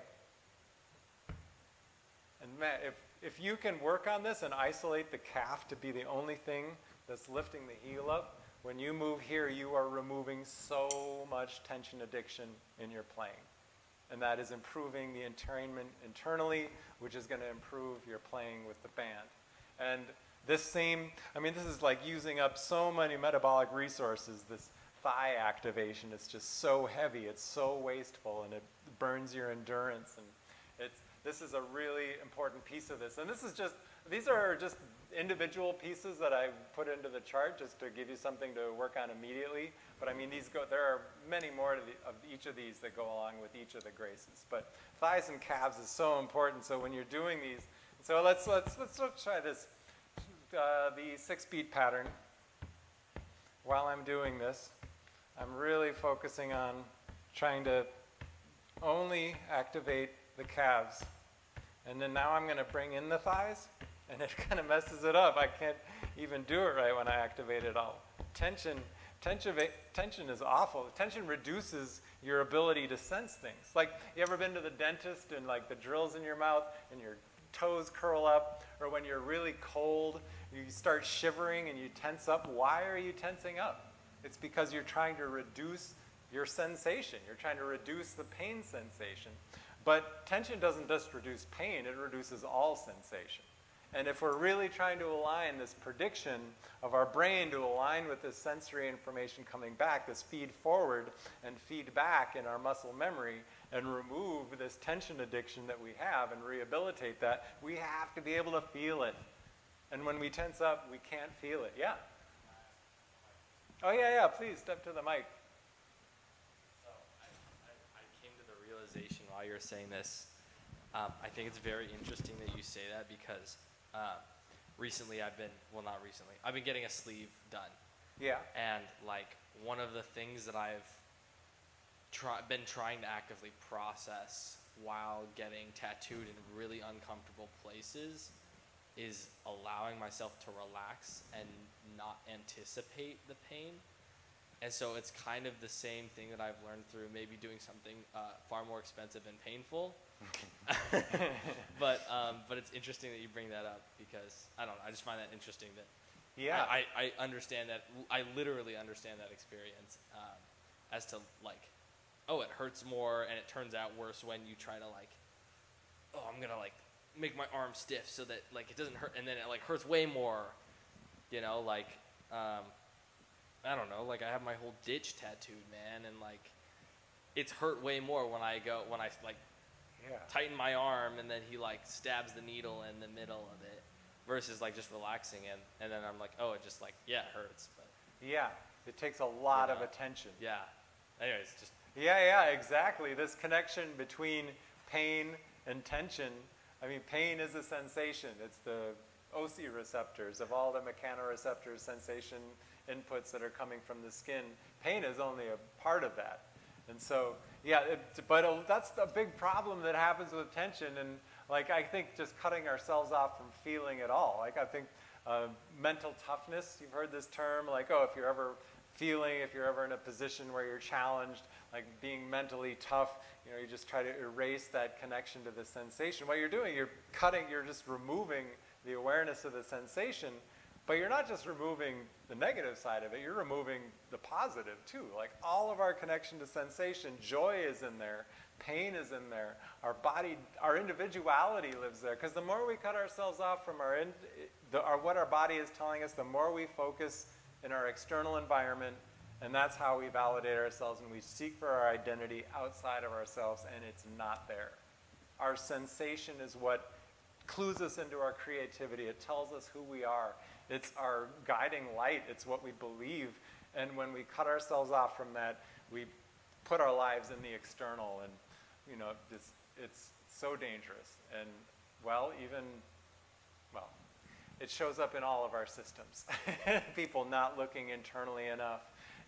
And man, if you can work on this and isolate the calf to be the only thing that's lifting the heel up, when you move here, you are removing so much tension addiction in your playing. And that is improving the entrainment internally, which is going to improve your playing with the band. And this is like using up so many metabolic resources, this thigh activation. It's just so heavy, it's so wasteful, and it burns your endurance. And this is a really important piece of this. And these are just individual pieces that I put into the chart just to give you something to work on immediately. But I mean, there are many more of each of these that go along with each of the graces. But thighs and calves is so important. So when you're doing these, so let's try this, the 6-beat pattern. While I'm doing this, I'm really focusing on trying to only activate the calves. And then now I'm going to bring in the thighs, and it kind of messes it up. I can't even do it right when I activate it all. Tension is awful. Tension reduces your ability to sense things. Like, you ever been to the dentist and like the drill's in your mouth and your toes curl up, or when you're really cold, you start shivering and you tense up? Why are you tensing up? It's because you're trying to reduce your sensation. You're trying to reduce the pain sensation. But tension doesn't just reduce pain, it reduces all sensation. And if we're really trying to align this prediction of our brain to align with this sensory information coming back, this feed forward and feed back in our muscle memory, and remove this tension addiction that we have and rehabilitate that, we have to be able to feel it. And when we tense up, we can't feel it. Yeah? Oh, yeah, please step to the mic. So I came to the realization while you were saying this. I think it's very interesting that you say that because recently I've been getting a sleeve done. Yeah. And like one of the things that I've been trying to actively process while getting tattooed in really uncomfortable places is allowing myself to relax and not anticipate the pain. And so it's kind of the same thing that I've learned through maybe doing something far more expensive and painful. But it's interesting that you bring that up because, I don't know, I just find that interesting that I understand that, I literally understand that experience as to like, oh, it hurts more and it turns out worse when you try to like, oh, I'm going to like make my arm stiff so that like it doesn't hurt, and then it like hurts way more, you know, like, I don't know, like I have my whole ditch tattooed, man, and like it's hurt way more when I like tighten my arm and then he like stabs the needle in the middle of it versus like just relaxing and then I'm like, oh, it just like, yeah, it hurts. But yeah, it takes a lot of attention. Yeah. Anyways, just. Yeah, exactly. This connection between pain and tension. I mean, pain is a sensation. It's the nociceptors of all the mechanoreceptors, sensation inputs that are coming from the skin. Pain is only a part of that. And so, but that's a big problem that happens with tension. And like, I think just cutting ourselves off from feeling it all. Like, I think mental toughness, you've heard this term, like, oh, if you're ever feeling, if you're ever in a position where you're challenged, like being mentally tough, you know, you just try to erase that connection to the sensation. What you're doing, you're just removing the awareness of the sensation, but you're not just removing the negative side of it, you're removing the positive too. Like all of our connection to sensation, joy is in there, pain is in there, our body, our individuality lives there. Because the more we cut ourselves off from what our body is telling us, the more we focus in our external environment, and that's how we validate ourselves, and we seek for our identity outside of ourselves, and it's not there. Our sensation is what clues us into our creativity. It tells us who we are. It's our guiding light. It's what we believe. And when we cut ourselves off from that, we put our lives in the external, and you know, it's so dangerous. And it shows up in all of our systems. People not looking internally enough.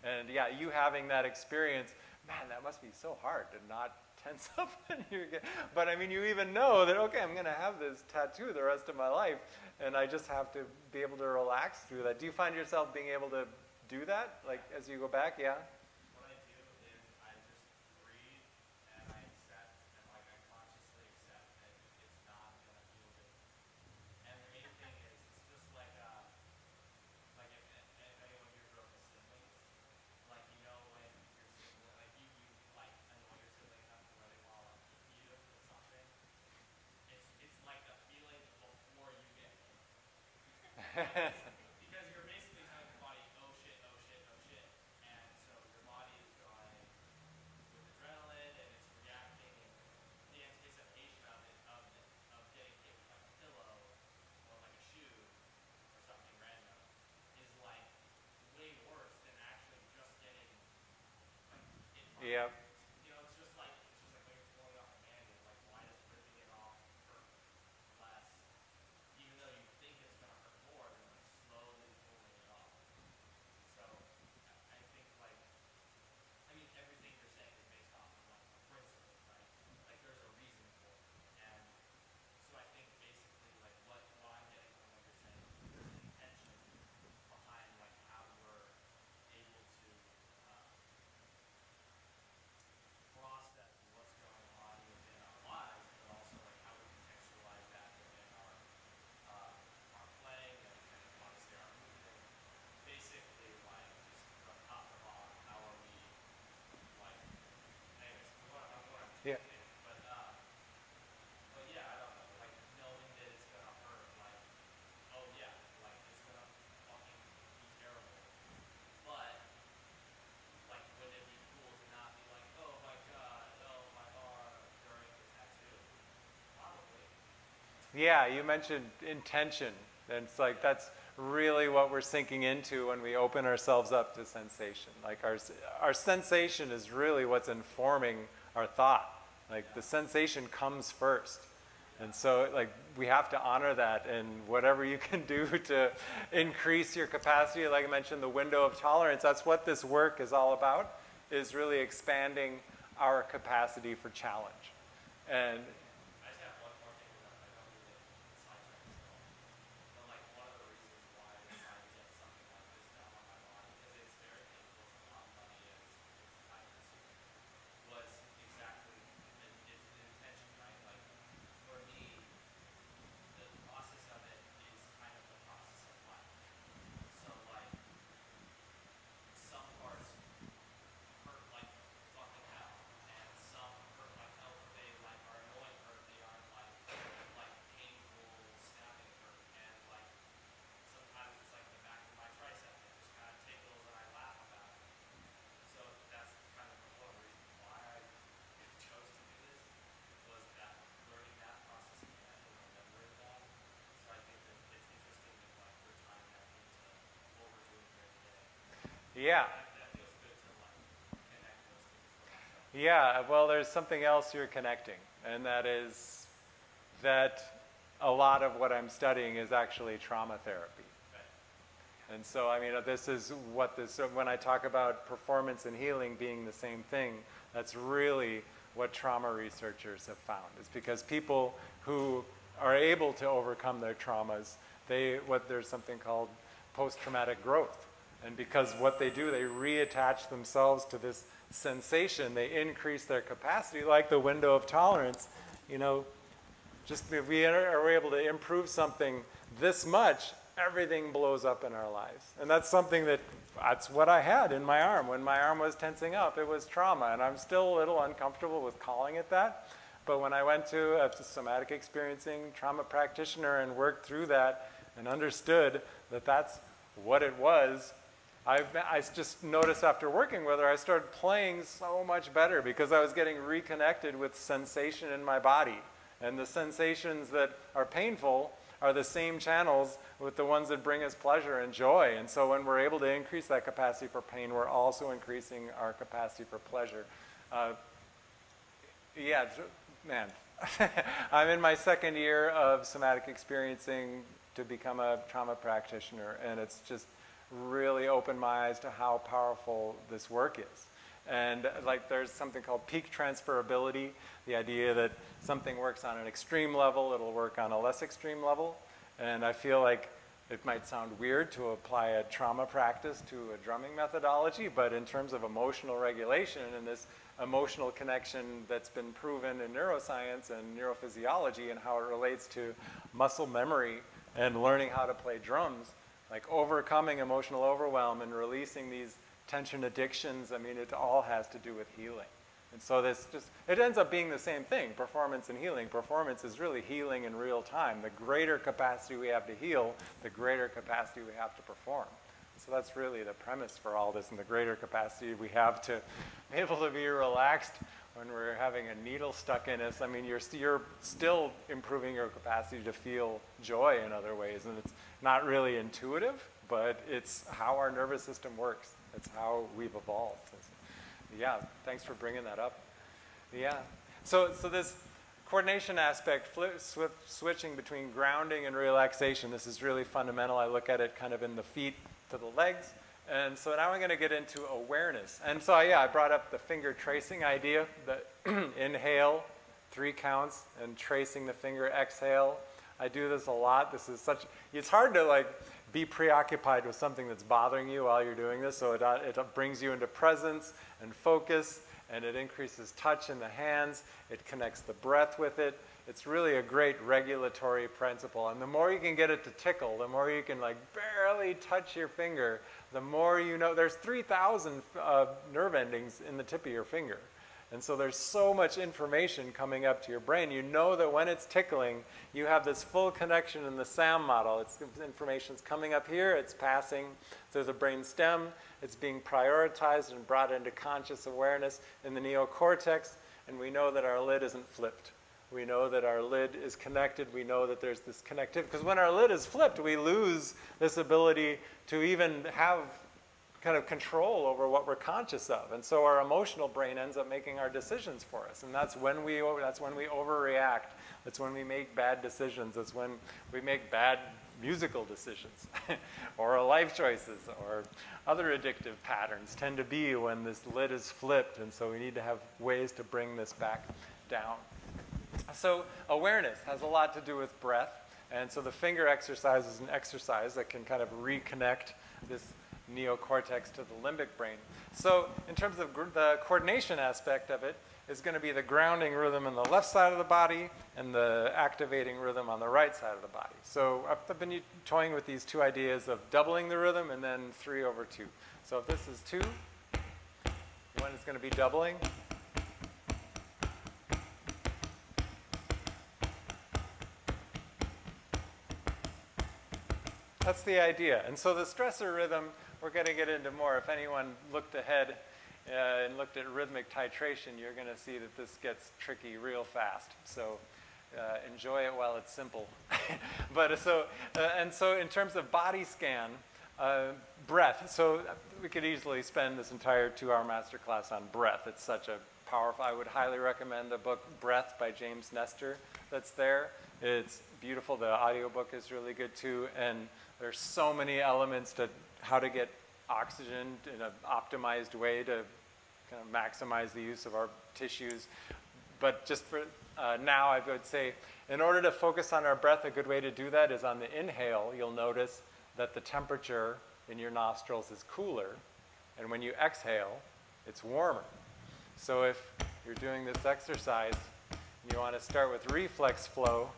And yeah, you having that experience, man, that must be so hard to not tense up when you're but I mean, you even know that, okay, I'm going to have this tattoo the rest of my life, and I just have to be able to relax through that. Do you find yourself being able to do that, like as you go back? Yeah? What I do is I just breathe and I accept, and like I consciously accept that it's not going to feel good. And the main thing is, it's just like if anyone here grew up with siblings, like you know when your sibling, like you like annoy your sibling enough to where they want to like beat you with something. It's like the feeling before you get hit. Because you're basically telling your body, oh shit, oh shit, oh shit. And so your body is going with adrenaline and it's reacting, and the anticipation of getting hit with like a pillow or like a shoe or something random is like way worse than actually just getting like hit by Yep. You know, it's just like when you're pulling off a band-aid, like why does ripping it off hurt less? Even though you think it's gonna hurt more than like slowly pulling it off. So I think like everything you're saying is based off of like a principle, right? Like there's a reason for it. And so I think basically like what I'm getting from what you're saying is there's an intention behind like how we're able to process what's going on within our lives, but also like how we contextualize that within our playing and obviously our movement. Basically, like just from top to bottom, how are we like? Anyways, I'm going to Yeah. but yeah, I don't know. Like knowing that it's gonna hurt, like oh yeah, like it's gonna fucking be terrible. But like, would it be cool to not be like, oh my god, oh my arm during the tattoo? Probably. Yeah, you mentioned intention. And it's like that's really what we're sinking into when we open ourselves up to sensation. Like our sensation is really what's informing our thought. Like the sensation comes first. And so like we have to honor that, and whatever you can do to increase your capacity, like I mentioned, the window of tolerance, that's what this work is all about, is really expanding our capacity for challenge. And I just have one more thing with that. I don't mean to sidetrack this at all. But like one of the reasons why I decided to get something like this done on my body, because it's very painful, it's a lot of money, it's time consuming, was exactly it's an intention, right? Like for me, the process of it is kind of the process of life. So like some parts hurt like fucking hell, and some hurt like hell, but they like are annoying hurt. They aren't like painful stabbing hurt. And like sometimes it's like the back of my tricep that just kind of tickles and I laugh about it. So that's kind of one of the reasons why I chose to do this, was that learning that process again and remembering that. So I think that it's interesting that like we're tying that into what we're doing here today. yeah. That feels good to like connect those things for myself. Yeah, well, there's something else you're connecting, and that is that a lot of what I'm studying is actually trauma therapy. And so, I mean, this is what this, when I talk about performance and healing being the same thing, that's really what trauma researchers have found. It's because people who are able to overcome their traumas, there's something called post-traumatic growth. And because what they do, they reattach themselves to this sensation. They increase their capacity, like the window of tolerance. You know, just if we are able to improve something this much, everything blows up in our lives. And that's something that's what I had in my arm. When my arm was tensing up, it was trauma. And I'm still a little uncomfortable with calling it that. But when I went to a somatic experiencing trauma practitioner and worked through that and understood that that's what it was, I just noticed after working with her, I started playing so much better because I was getting reconnected with sensation in my body. And the sensations that are painful are the same channels with the ones that bring us pleasure and joy. And so when we're able to increase that capacity for pain, we're also increasing our capacity for pleasure. Yeah, man, I'm in my second year of somatic experiencing to become a trauma practitioner, and it's just really opened my eyes to how powerful this work is. And like there's something called peak transferability, the idea that something works on an extreme level, it'll work on a less extreme level. And I feel like it might sound weird to apply a trauma practice to a drumming methodology, but in terms of emotional regulation and this emotional connection that's been proven in neuroscience and neurophysiology and how it relates to muscle memory and learning how to play drums, like overcoming emotional overwhelm and releasing these tension addictions, I mean, it all has to do with healing. And so it ends up being the same thing, performance and healing. Performance is really healing in real time. The greater capacity we have to heal, the greater capacity we have to perform. So that's really the premise for all this, and the greater capacity we have to be able to be relaxed when we're having a needle stuck in us. I mean, you're still improving your capacity to feel joy in other ways, and it's not really intuitive, but it's how our nervous system works. It's how we've evolved. Yeah, thanks for bringing that up. Yeah, so this coordination aspect, switching between grounding and relaxation, this is really fundamental. I look at it kind of in the feet to the legs. And so now I'm going to get into awareness. And so, yeah, I brought up the finger tracing idea, that inhale, 3 counts, and tracing the finger, exhale. I do this a lot. This is it's hard to like be preoccupied with something that's bothering you while you're doing this. So it brings you into presence and focus, and it increases touch in the hands. It connects the breath with it. It's really a great regulatory principle. And the more you can get it to tickle, the more you can like barely touch your finger, the more you know. There's 3,000 nerve endings in the tip of your finger. And so there's so much information coming up to your brain. You know that when it's tickling, you have this full connection in the SAM model. Information's coming up here, it's passing through the brain stem, it's being prioritized and brought into conscious awareness in the neocortex, and we know that our lid isn't flipped. We know that our lid is connected. We know that there's this connectivity. Because when our lid is flipped, we lose this ability to even have kind of control over what we're conscious of. And so our emotional brain ends up making our decisions for us. And that's when we overreact. That's when we make bad decisions. That's when we make bad musical decisions or life choices or other addictive patterns tend to be when this lid is flipped. And so we need to have ways to bring this back down. So awareness has a lot to do with breath. And so the finger exercise is an exercise that can kind of reconnect this neocortex to the limbic brain. So in terms of the coordination aspect of it is going to be the grounding rhythm on the left side of the body and the activating rhythm on the right side of the body. So I've been toying with these two ideas of doubling the rhythm and then 3/2. So if this is 2, one is going to be doubling. That's the idea. And so the stressor rhythm, we're going to get into more. If anyone looked ahead and looked at rhythmic titration, you're going to see that this gets tricky real fast. So enjoy it while it's simple. So in terms of body scan, breath. So we could easily spend this entire 2-hour masterclass on breath. It's such a powerful, I would highly recommend the book Breath by James Nestor that's there. It's beautiful. The audiobook is really good too. And there's so many elements to how to get oxygen in an optimized way to kind of maximize the use of our tissues. But just for now, I would say, in order to focus on our breath, a good way to do that is on the inhale. You'll notice that the temperature in your nostrils is cooler, and when you exhale, it's warmer. So if you're doing this exercise, you want to start with reflex flow.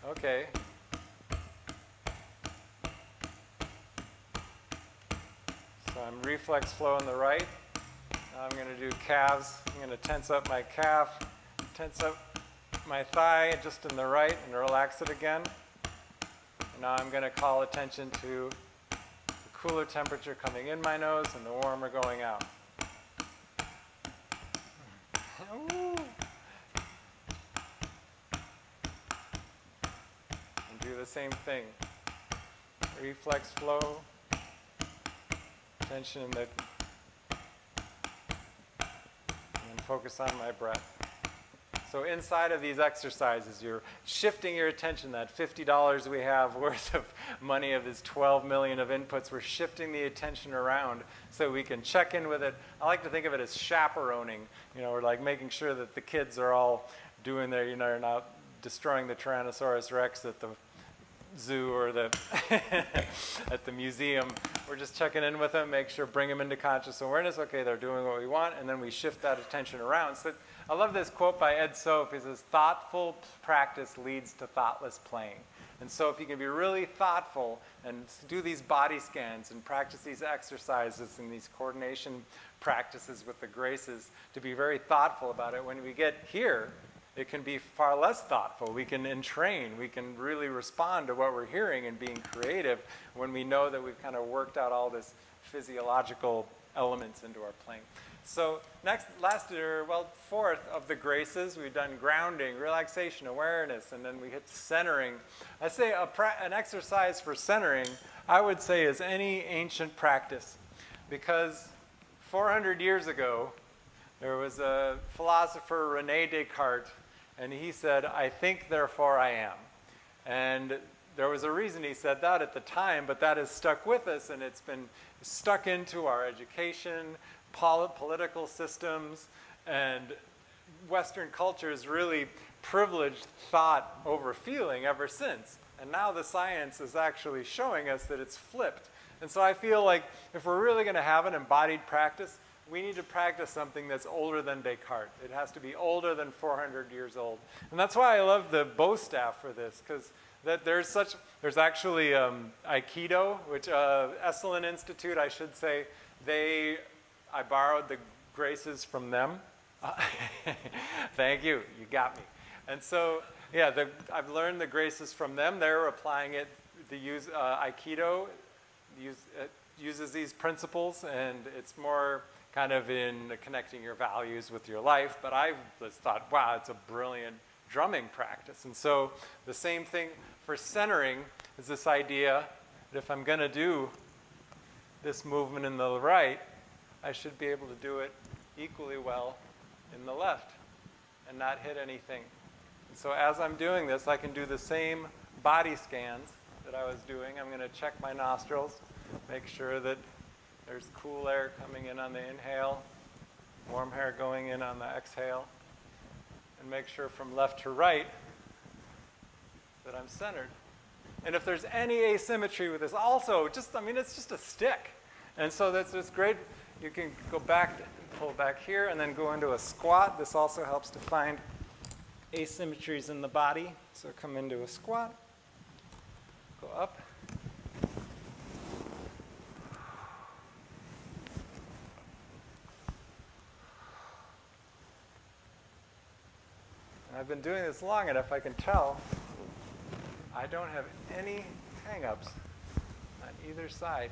Okay. So I'm reflex flow on the right. Now I'm going to do calves. I'm going to tense up my calf, tense up my thigh just in the right and relax it again. And now I'm going to call attention to the cooler temperature coming in my nose and the warmer going out. Ooh. And do the same thing. Reflex flow, tension in the, and focus on my breath. So inside of these exercises, you're shifting your attention, that $50 we have worth of money of this 12 million of inputs, we're shifting the attention around so we can check in with it. I like to think of it as chaperoning. You know, we're like making sure that the kids are all doing their, you know, they're not destroying the Tyrannosaurus Rex at the zoo or the at the museum. We're just checking in with them, make sure, bring them into conscious awareness. Okay, they're doing what we want, and then we shift that attention around. So I love this quote by Ed Soap. He says, thoughtful practice leads to thoughtless playing. And so if you can be really thoughtful and do these body scans and practice these exercises and these coordination practices with the graces, to be very thoughtful about it, when we get here, it can be far less thoughtful. We can entrain. We can really respond to what we're hearing and being creative when we know that we've kind of worked out all this physiological elements into our playing. So fourth of the graces, we've done grounding, relaxation, awareness, and then we hit centering. I say an exercise for centering, I would say, is any ancient practice, because 400 years ago, there was a philosopher, René Descartes, and he said, I think, therefore I am. And there was a reason he said that at the time, but that has stuck with us, and it's been stuck into our education, political systems, and Western culture has really privileged thought over feeling ever since. And now the science is actually showing us that it's flipped. And so I feel like if we're really going to have an embodied practice, we need to practice something that's older than Descartes. It has to be older than 400 years old. And that's why I love the bow staff for this, because there's actually Aikido, which Esalen Institute, I should say, I borrowed the graces from them. Thank you, you got me. And so, yeah, I've learned the graces from them. They're applying it. Aikido uses these principles, and it's more kind of in connecting your values with your life. But I just thought, wow, it's a brilliant drumming practice. And so the same thing for centering is this idea that if I'm going to do this movement in the right, I should be able to do it equally well in the left and not hit anything. And so as I'm doing this, I can do the same body scans that I was doing. I'm going to check my nostrils, make sure that there's cool air coming in on the inhale, warm air going in on the exhale, and make sure from left to right that I'm centered. And if there's any asymmetry with this, also, it's just a stick. And so that's just great. You can go back, pull back here, and then go into a squat. This also helps to find asymmetries in the body. So come into a squat, go up. And I've been doing this long enough, I can tell I don't have any hang-ups on either side.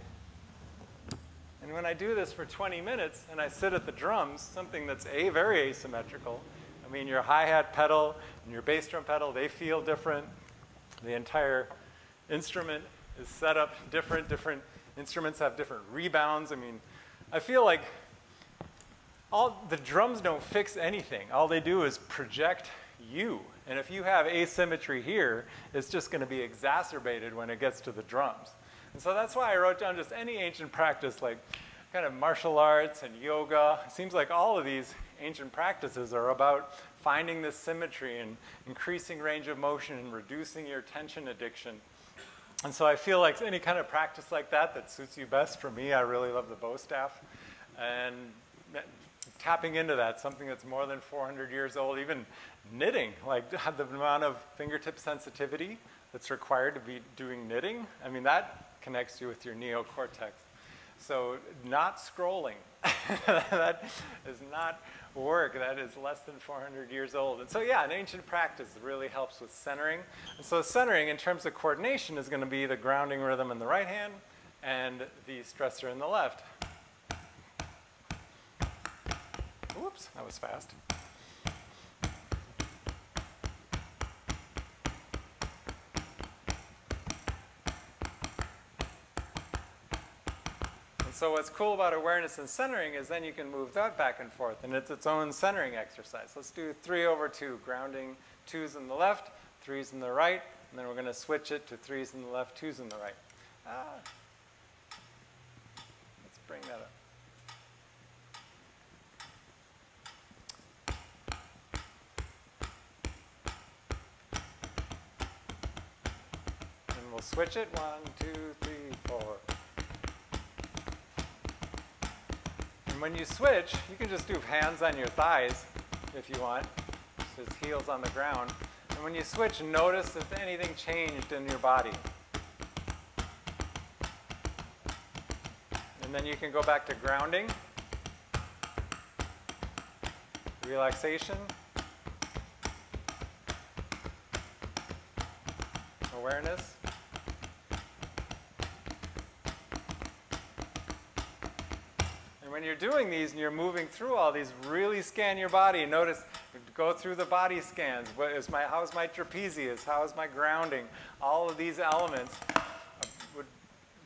And when I do this for 20 minutes and I sit at the drums, something that's very asymmetrical, I mean, your hi-hat pedal and your bass drum pedal, they feel different. The entire instrument is set up different. Different instruments have different rebounds. I mean, I feel like the drums don't fix anything. All they do is project you. And if you have asymmetry here, it's just going to be exacerbated when it gets to the drums. And so that's why I wrote down just any ancient practice, like kind of martial arts and yoga. It seems like all of these ancient practices are about finding this symmetry and increasing range of motion and reducing your tension addiction. And so I feel like any kind of practice like that suits you best. For me, I really love the bow staff. And tapping into that, something that's more than 400 years old, even knitting, like the amount of fingertip sensitivity that's required to be doing knitting, I mean, that connects you with your neocortex. So not scrolling, that is not work. That is less than 400 years old. And so yeah, an ancient practice really helps with centering. And so centering in terms of coordination is going to be the grounding rhythm in the right hand and the stressor in the left. Whoops, that was fast. So what's cool about awareness and centering is then you can move that back and forth, and it's its own centering exercise. Let's do 3/2, grounding 2s in the left, 3s in the right, and then we're going to switch it to 3s in the left, 2s in the right. Let's bring that up. And we'll switch it, 1, 2, 3, 4. And when you switch, you can just do hands on your thighs if you want, just heels on the ground. And when you switch, notice if anything changed in your body. And then you can go back to grounding, relaxation, awareness. When you're doing these and you're moving through all these, really scan your body. Notice, go through the body scans. How's my trapezius? How's my grounding? All of these elements would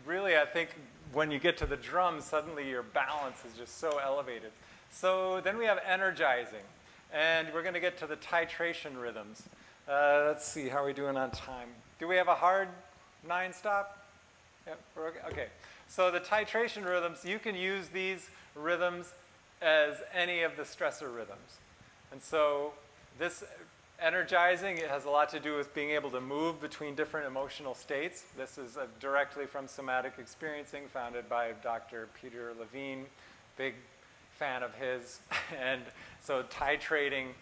really, I think, when you get to the drums, suddenly your balance is just so elevated. So then we have energizing. And we're going to get to the titration rhythms. Let's see, how are we doing on time? Do we have a hard 9 stop? Yep, we're okay. Okay. So the titration rhythms, you can use these rhythms as any of the stressor rhythms. And so this energizing, it has a lot to do with being able to move between different emotional states. This is directly from Somatic Experiencing, founded by Dr. Peter Levine, big fan of his. And so titrating,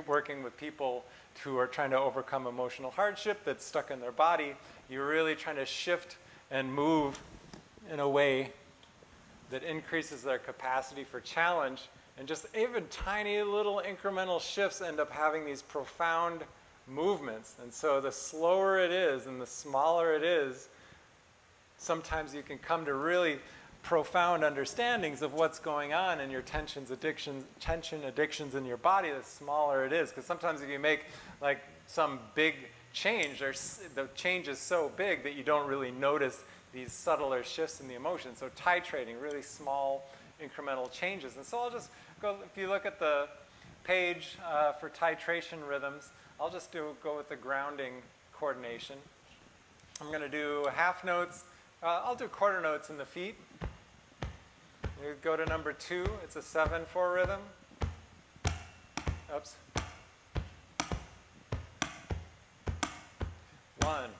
working with people who are trying to overcome emotional hardship that's stuck in their body, you're really trying to shift and move in a way that increases their capacity for challenge, and just even tiny little incremental shifts end up having these profound movements. And so the slower it is and the smaller it is, sometimes you can come to really profound understandings of what's going on in your tension addictions in your body, the smaller it is. Because sometimes if you make like some big change, the change is so big that you don't really notice these subtler shifts in the emotion. So titrating, really small incremental changes. And so I'll just go, if you look at the page for titration rhythms, I'll just go with the grounding coordination. I'm going to do half notes. I'll do quarter notes in the feet. You go to number 2. It's a 7/4 rhythm. Oops. 1.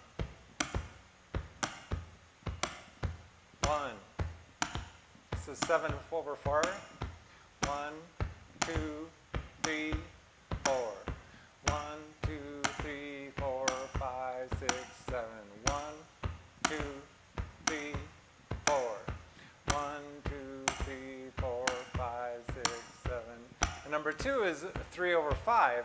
1. This is 7/4. 1, 2, 3, 4. 1, 2, 3, 4, 5, 6, 7. 1, 2, 3, 4. 1, 2, 3, 4, 5, 6, 7. And number 2 is 3/5.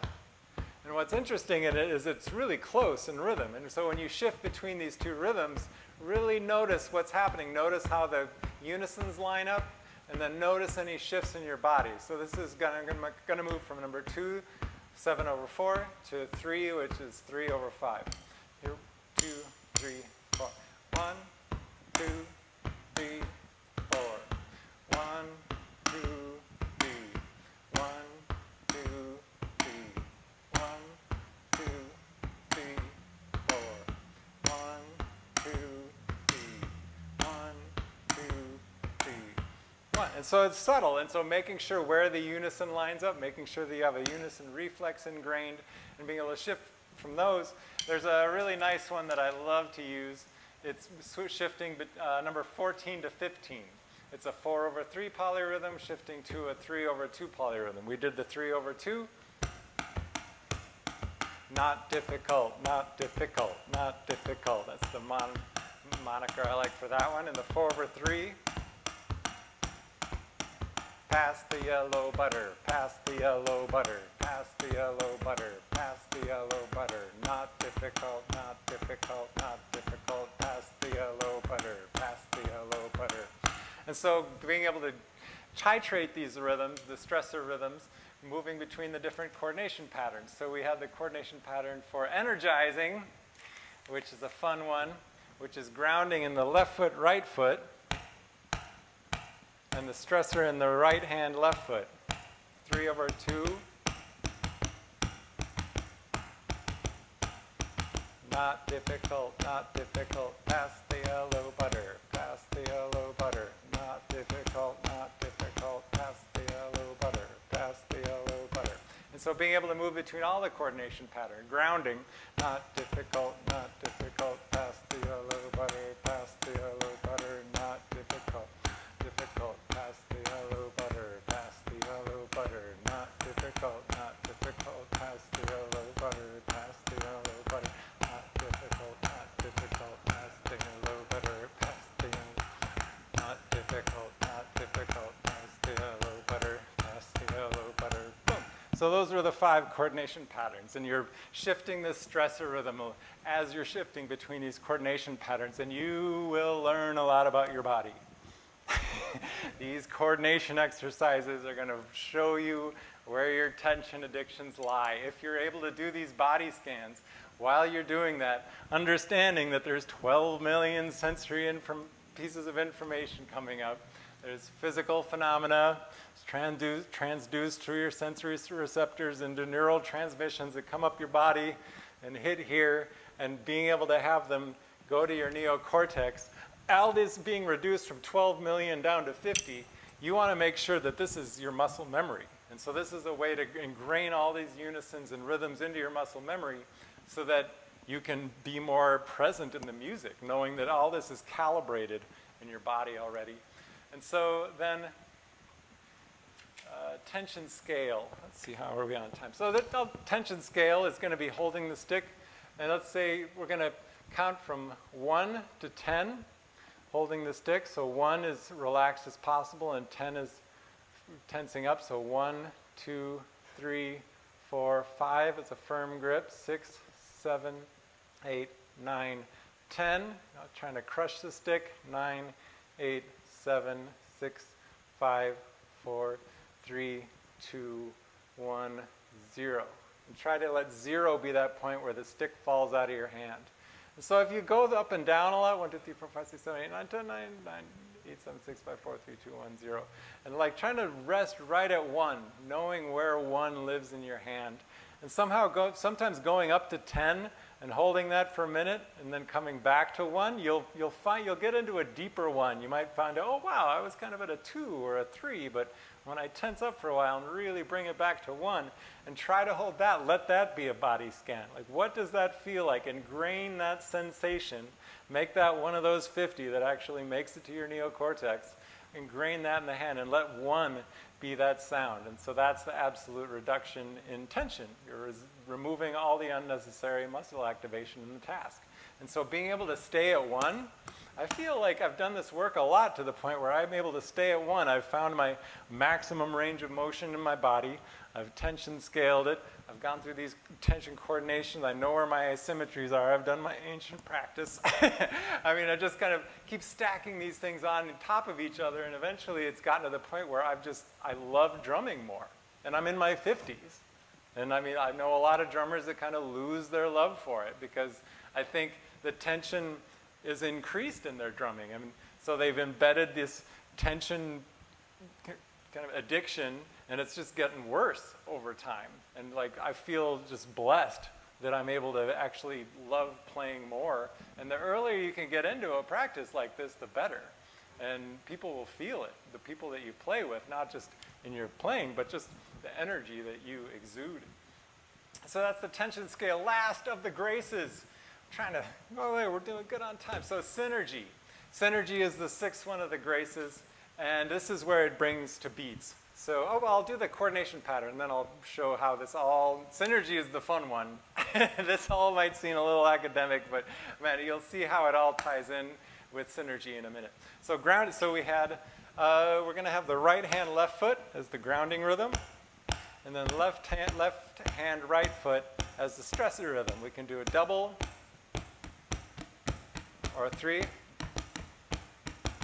And what's interesting in it is it's really close in rhythm. And so when you shift between these two rhythms, really notice what's happening. Notice how the unisons line up, and then notice any shifts in your body. So this is going to move from number 2, 7/4, to 3, which is 3/5. Here, 2, 3, 4. 1, 2, 3, 4. 1, 2, 3. 1, 2, 3. 1, 2, 3, 4. 1, 2, 3. 1, 2, 3. 1. And so it's subtle. And so making sure where the unison lines up, making sure that you have a unison reflex ingrained, and being able to shift from those. There's a really nice one that I love to use. it's shifting number 14 to 15. It's a 4/3 polyrhythm shifting to a 3/2 polyrhythm. We did the 3/2. Not difficult, not difficult, not difficult. That's the moniker I like for that one. And the 4/3. Pass the yellow butter, pass the yellow butter, pass the yellow butter, pass the yellow butter. Not difficult, not difficult, not difficult. Pass the yellow butter, pass the yellow butter. And so being able to titrate these rhythms, the stressor rhythms, moving between the different coordination patterns. So we have the coordination pattern for energizing, which is a fun one, which is grounding in the left foot, right foot, and the stressor in the right hand, left foot. 3/2. Not difficult, not difficult. Pass the yellow butter, pass the yellow butter. Not difficult, not difficult. Pass the yellow butter, pass the yellow butter. And so being able to move between all the coordination pattern, grounding, not difficult, not difficult. Pass the yellow butter, pass the yellow butter. Not difficult, difficult. Pass the yellow butter, pass the yellow butter. Not difficult, not difficult. Pass the yellow butter, pass the yellow butter. Not difficult, not difficult. Pass the yellow butter, pass the yellow. Not difficult, not difficult. Pass the yellow butter, pass the yellow butter. Boom. So those are the 5 coordination patterns, and you're shifting this stressor rhythm as you're shifting between these coordination patterns, and you will learn a lot about your body. These coordination exercises are going to show you where your tension addictions lie. If you're able to do these body scans while you're doing that, understanding that there's 12 million sensory pieces of information coming up. There's physical phenomena transduced through your sensory receptors into neural transmissions that come up your body and hit here, and being able to have them go to your neocortex. All this being reduced from 12 million down to 50, you want to make sure that this is your muscle memory. And so this is a way to ingrain all these unisons and rhythms into your muscle memory so that you can be more present in the music, knowing that all this is calibrated in your body already. And so then tension scale. Let's see, how are we on time? So the tension scale is going to be holding the stick. And let's say we're going to count from 1 to 10, holding the stick. So 1 is relaxed as possible, and 10 is tensing up. So 1, 2, 3, 4, 5 is a firm grip. 6, 7, 8, 9, 10. Now trying to crush the stick. 9, 8, 7, 6, 5, 4, 3, 2, 1, 0. And try to let 0 be that point where the stick falls out of your hand. And so if you go up and down a lot, 1, 2, 3, 4, 5, 6, 7, 8, 9, 10, 9, 9, 8, 7, 6, 5, 4, 3, 2, 1, 0. And like trying to rest right at 1, knowing where 1 lives in your hand. And sometimes going up to 10 and holding that for a minute and then coming back to 1, you'll get into a deeper 1. You might find, oh wow, I was kind of at a 2 or a 3, but when I tense up for a while and really bring it back to 1 and try to hold that, let that be a body scan. Like, what does that feel like? Ingrain that sensation. Make that one of those 50 that actually makes it to your neocortex. Ingrain that in the hand and let 1 be that sound. And so that's the absolute reduction in tension. You're removing all the unnecessary muscle activation in the task. And so being able to stay at 1, I feel like I've done this work a lot to the point where I'm able to stay at 1. I've found my maximum range of motion in my body. I've tension scaled it. I've gone through these tension coordinations. I know where my asymmetries are. I've done my ancient practice. I mean, I just kind of keep stacking these things on top of each other, and eventually it's gotten to the point where I love drumming more. And I'm in my 50s. And I mean, I know a lot of drummers that kind of lose their love for it because I think the tension is increased in their drumming. I mean, so they've embedded this tension kind of addiction, and it's just getting worse over time. And like, I feel just blessed that I'm able to actually love playing more. And the earlier you can get into a practice like this, the better. And people will feel it, the people that you play with, not just in your playing, but just the energy that you exude. So that's the tension scale. Last of the graces. trying to go away. We're doing good on time. So synergy. Synergy is the sixth one of the graces, and this is where it brings to beats. So, I'll do the coordination pattern, and then I'll show how this all, synergy is the fun one. This all might seem a little academic, but man, you'll see how it all ties in with synergy in a minute. So grounded, so we had, we're gonna have the right hand, left foot as the grounding rhythm, and then left hand, right foot as the stressor rhythm. We can do a double, or 3,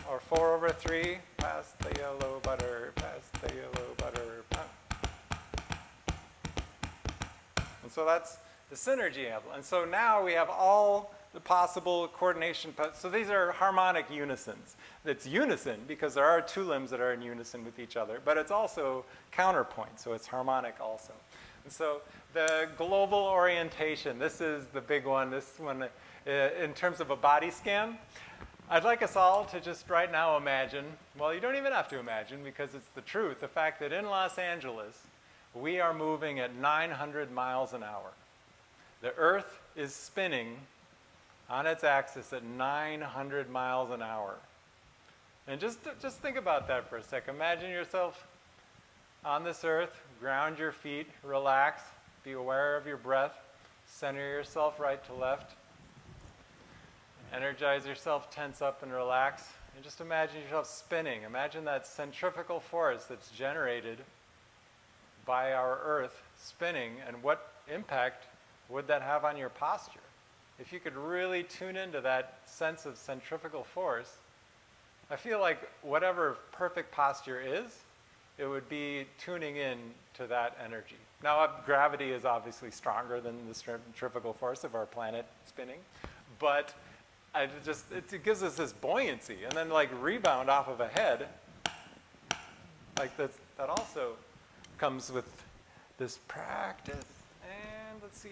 or 4/3, pass the yellow butter, pass the yellow butter. And so that's the synergy level. And so now we have all the possible coordination. So these are harmonic unisons. It's unison because there are two limbs that are in unison with each other, but it's also counterpoint, so it's harmonic also. And so the global orientation, this is the big one. This one, in terms of a body scan, I'd like us all to just right now imagine, well, you don't even have to imagine because it's the truth, the fact that in Los Angeles, we are moving at 900 miles an hour. The Earth is spinning on its axis at 900 miles an hour. And just think about that for a second. Imagine yourself on this Earth, ground your feet, relax, be aware of your breath, center yourself right to left. Energize yourself, tense up and relax, and just imagine yourself spinning. Imagine that centrifugal force that's generated by our Earth spinning, and what impact would that have on your posture? If you could really tune into that sense of centrifugal force, I feel like whatever perfect posture is, it would be tuning in to that energy. Now, gravity is obviously stronger than the centrifugal force of our planet spinning, but it gives us this buoyancy, and then like rebound off of a head, like that also comes with this practice. And let's see.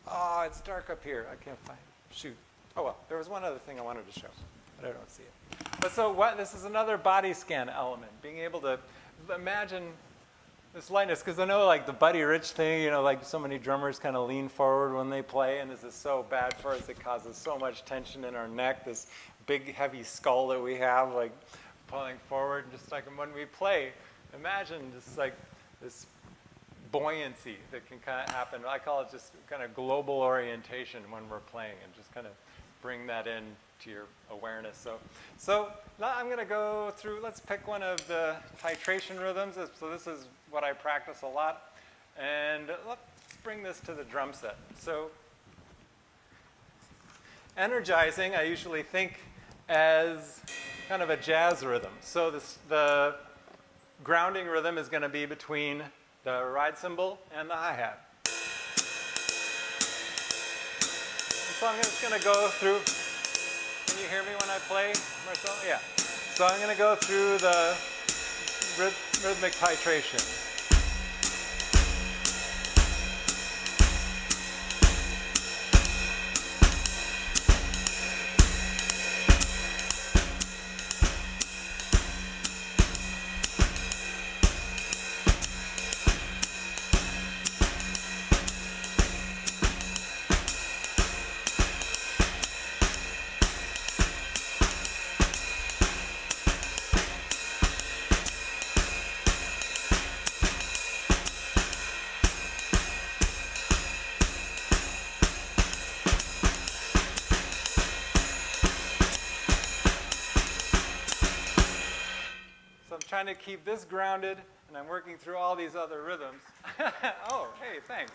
Oh, it's dark up here. I can't find it. Shoot. Oh well, there was one other thing I wanted to show, but I don't see it. But so this is another body scan element, being able to imagine this lightness, because I know like the Buddy Rich thing, you know, like so many drummers kind of lean forward when they play, and this is so bad for us. It causes so much tension in our neck, this big heavy skull that we have, like pulling forward. And just like when we play, imagine just like this buoyancy that can kind of happen. I call it just kind of global orientation when we're playing, and just kind of bring that in to your awareness. So now I'm going to go through, let's pick one of the titration rhythms. So this is what I practice a lot. And let's bring this to the drum set. So energizing, I usually think as kind of a jazz rhythm. So the grounding rhythm is going to be between the ride cymbal and the hi-hat. So I'm just going to go through. Can you hear me when I play, Marcel? Yeah. So I'm going to go through the rhythmic titration. Trying to keep this grounded, and I'm working through all these other rhythms. Oh, hey, thanks.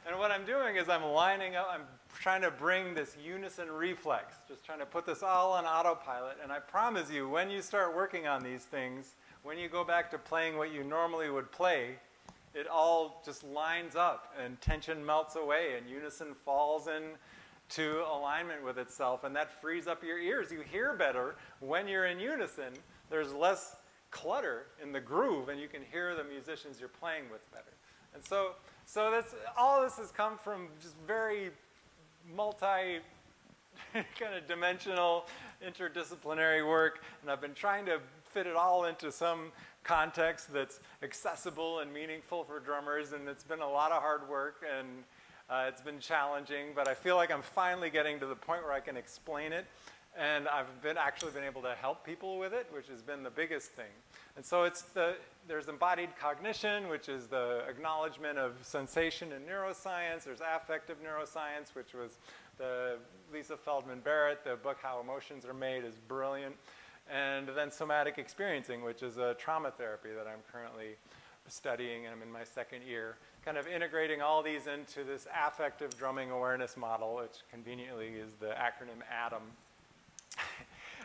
And what I'm doing is I'm lining up, I'm trying to bring this unison reflex, just trying to put this all on autopilot, and I promise you, when you start working on these things, when you go back to playing what you normally would play, it all just lines up, and tension melts away, and unison falls into alignment with itself, and that frees up your ears. You hear better when you're in unison. There's less clutter in the groove, and you can hear the musicians you're playing with better. And so that's all. This has come from just very multi kind of dimensional, interdisciplinary work, and I've been trying to fit it all into some context that's accessible and meaningful for drummers, and it's been a lot of hard work, and it's been challenging, but I feel like I'm finally getting to the point where I can explain it, and I've actually been able to help people with it, which has been the biggest thing. And so there's embodied cognition, which is the acknowledgement of sensation in neuroscience. There's affective neuroscience, which was the Lisa Feldman Barrett. The book How Emotions Are Made is brilliant. And then somatic experiencing, which is a trauma therapy that I'm currently studying, and I'm in my second year, kind of integrating all these into this affective drumming awareness model, which conveniently is the acronym ATOM.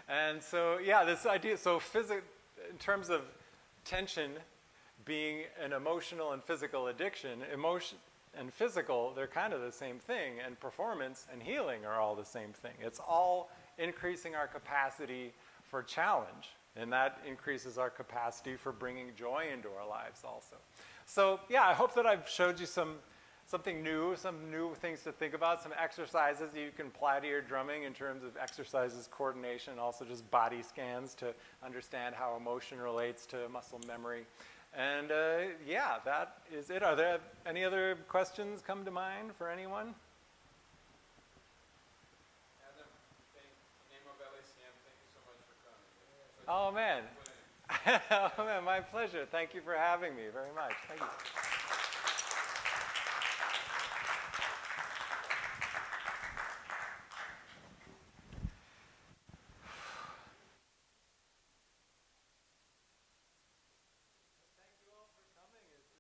And so, yeah, this idea, so in terms of tension being an emotional and physical addiction, emotion and physical, they're kind of the same thing, and performance and healing are all the same thing. It's all increasing our capacity for challenge, and that increases our capacity for bringing joy into our lives also. So yeah, I hope that I've showed you something new, some new things to think about, some exercises that you can apply to your drumming in terms of exercises, coordination, also just body scans to understand how emotion relates to muscle memory. And yeah, that is it. Are there any other questions come to mind for anyone? Oh man. Oh man, my pleasure. Thank you for having me very much. Thank you.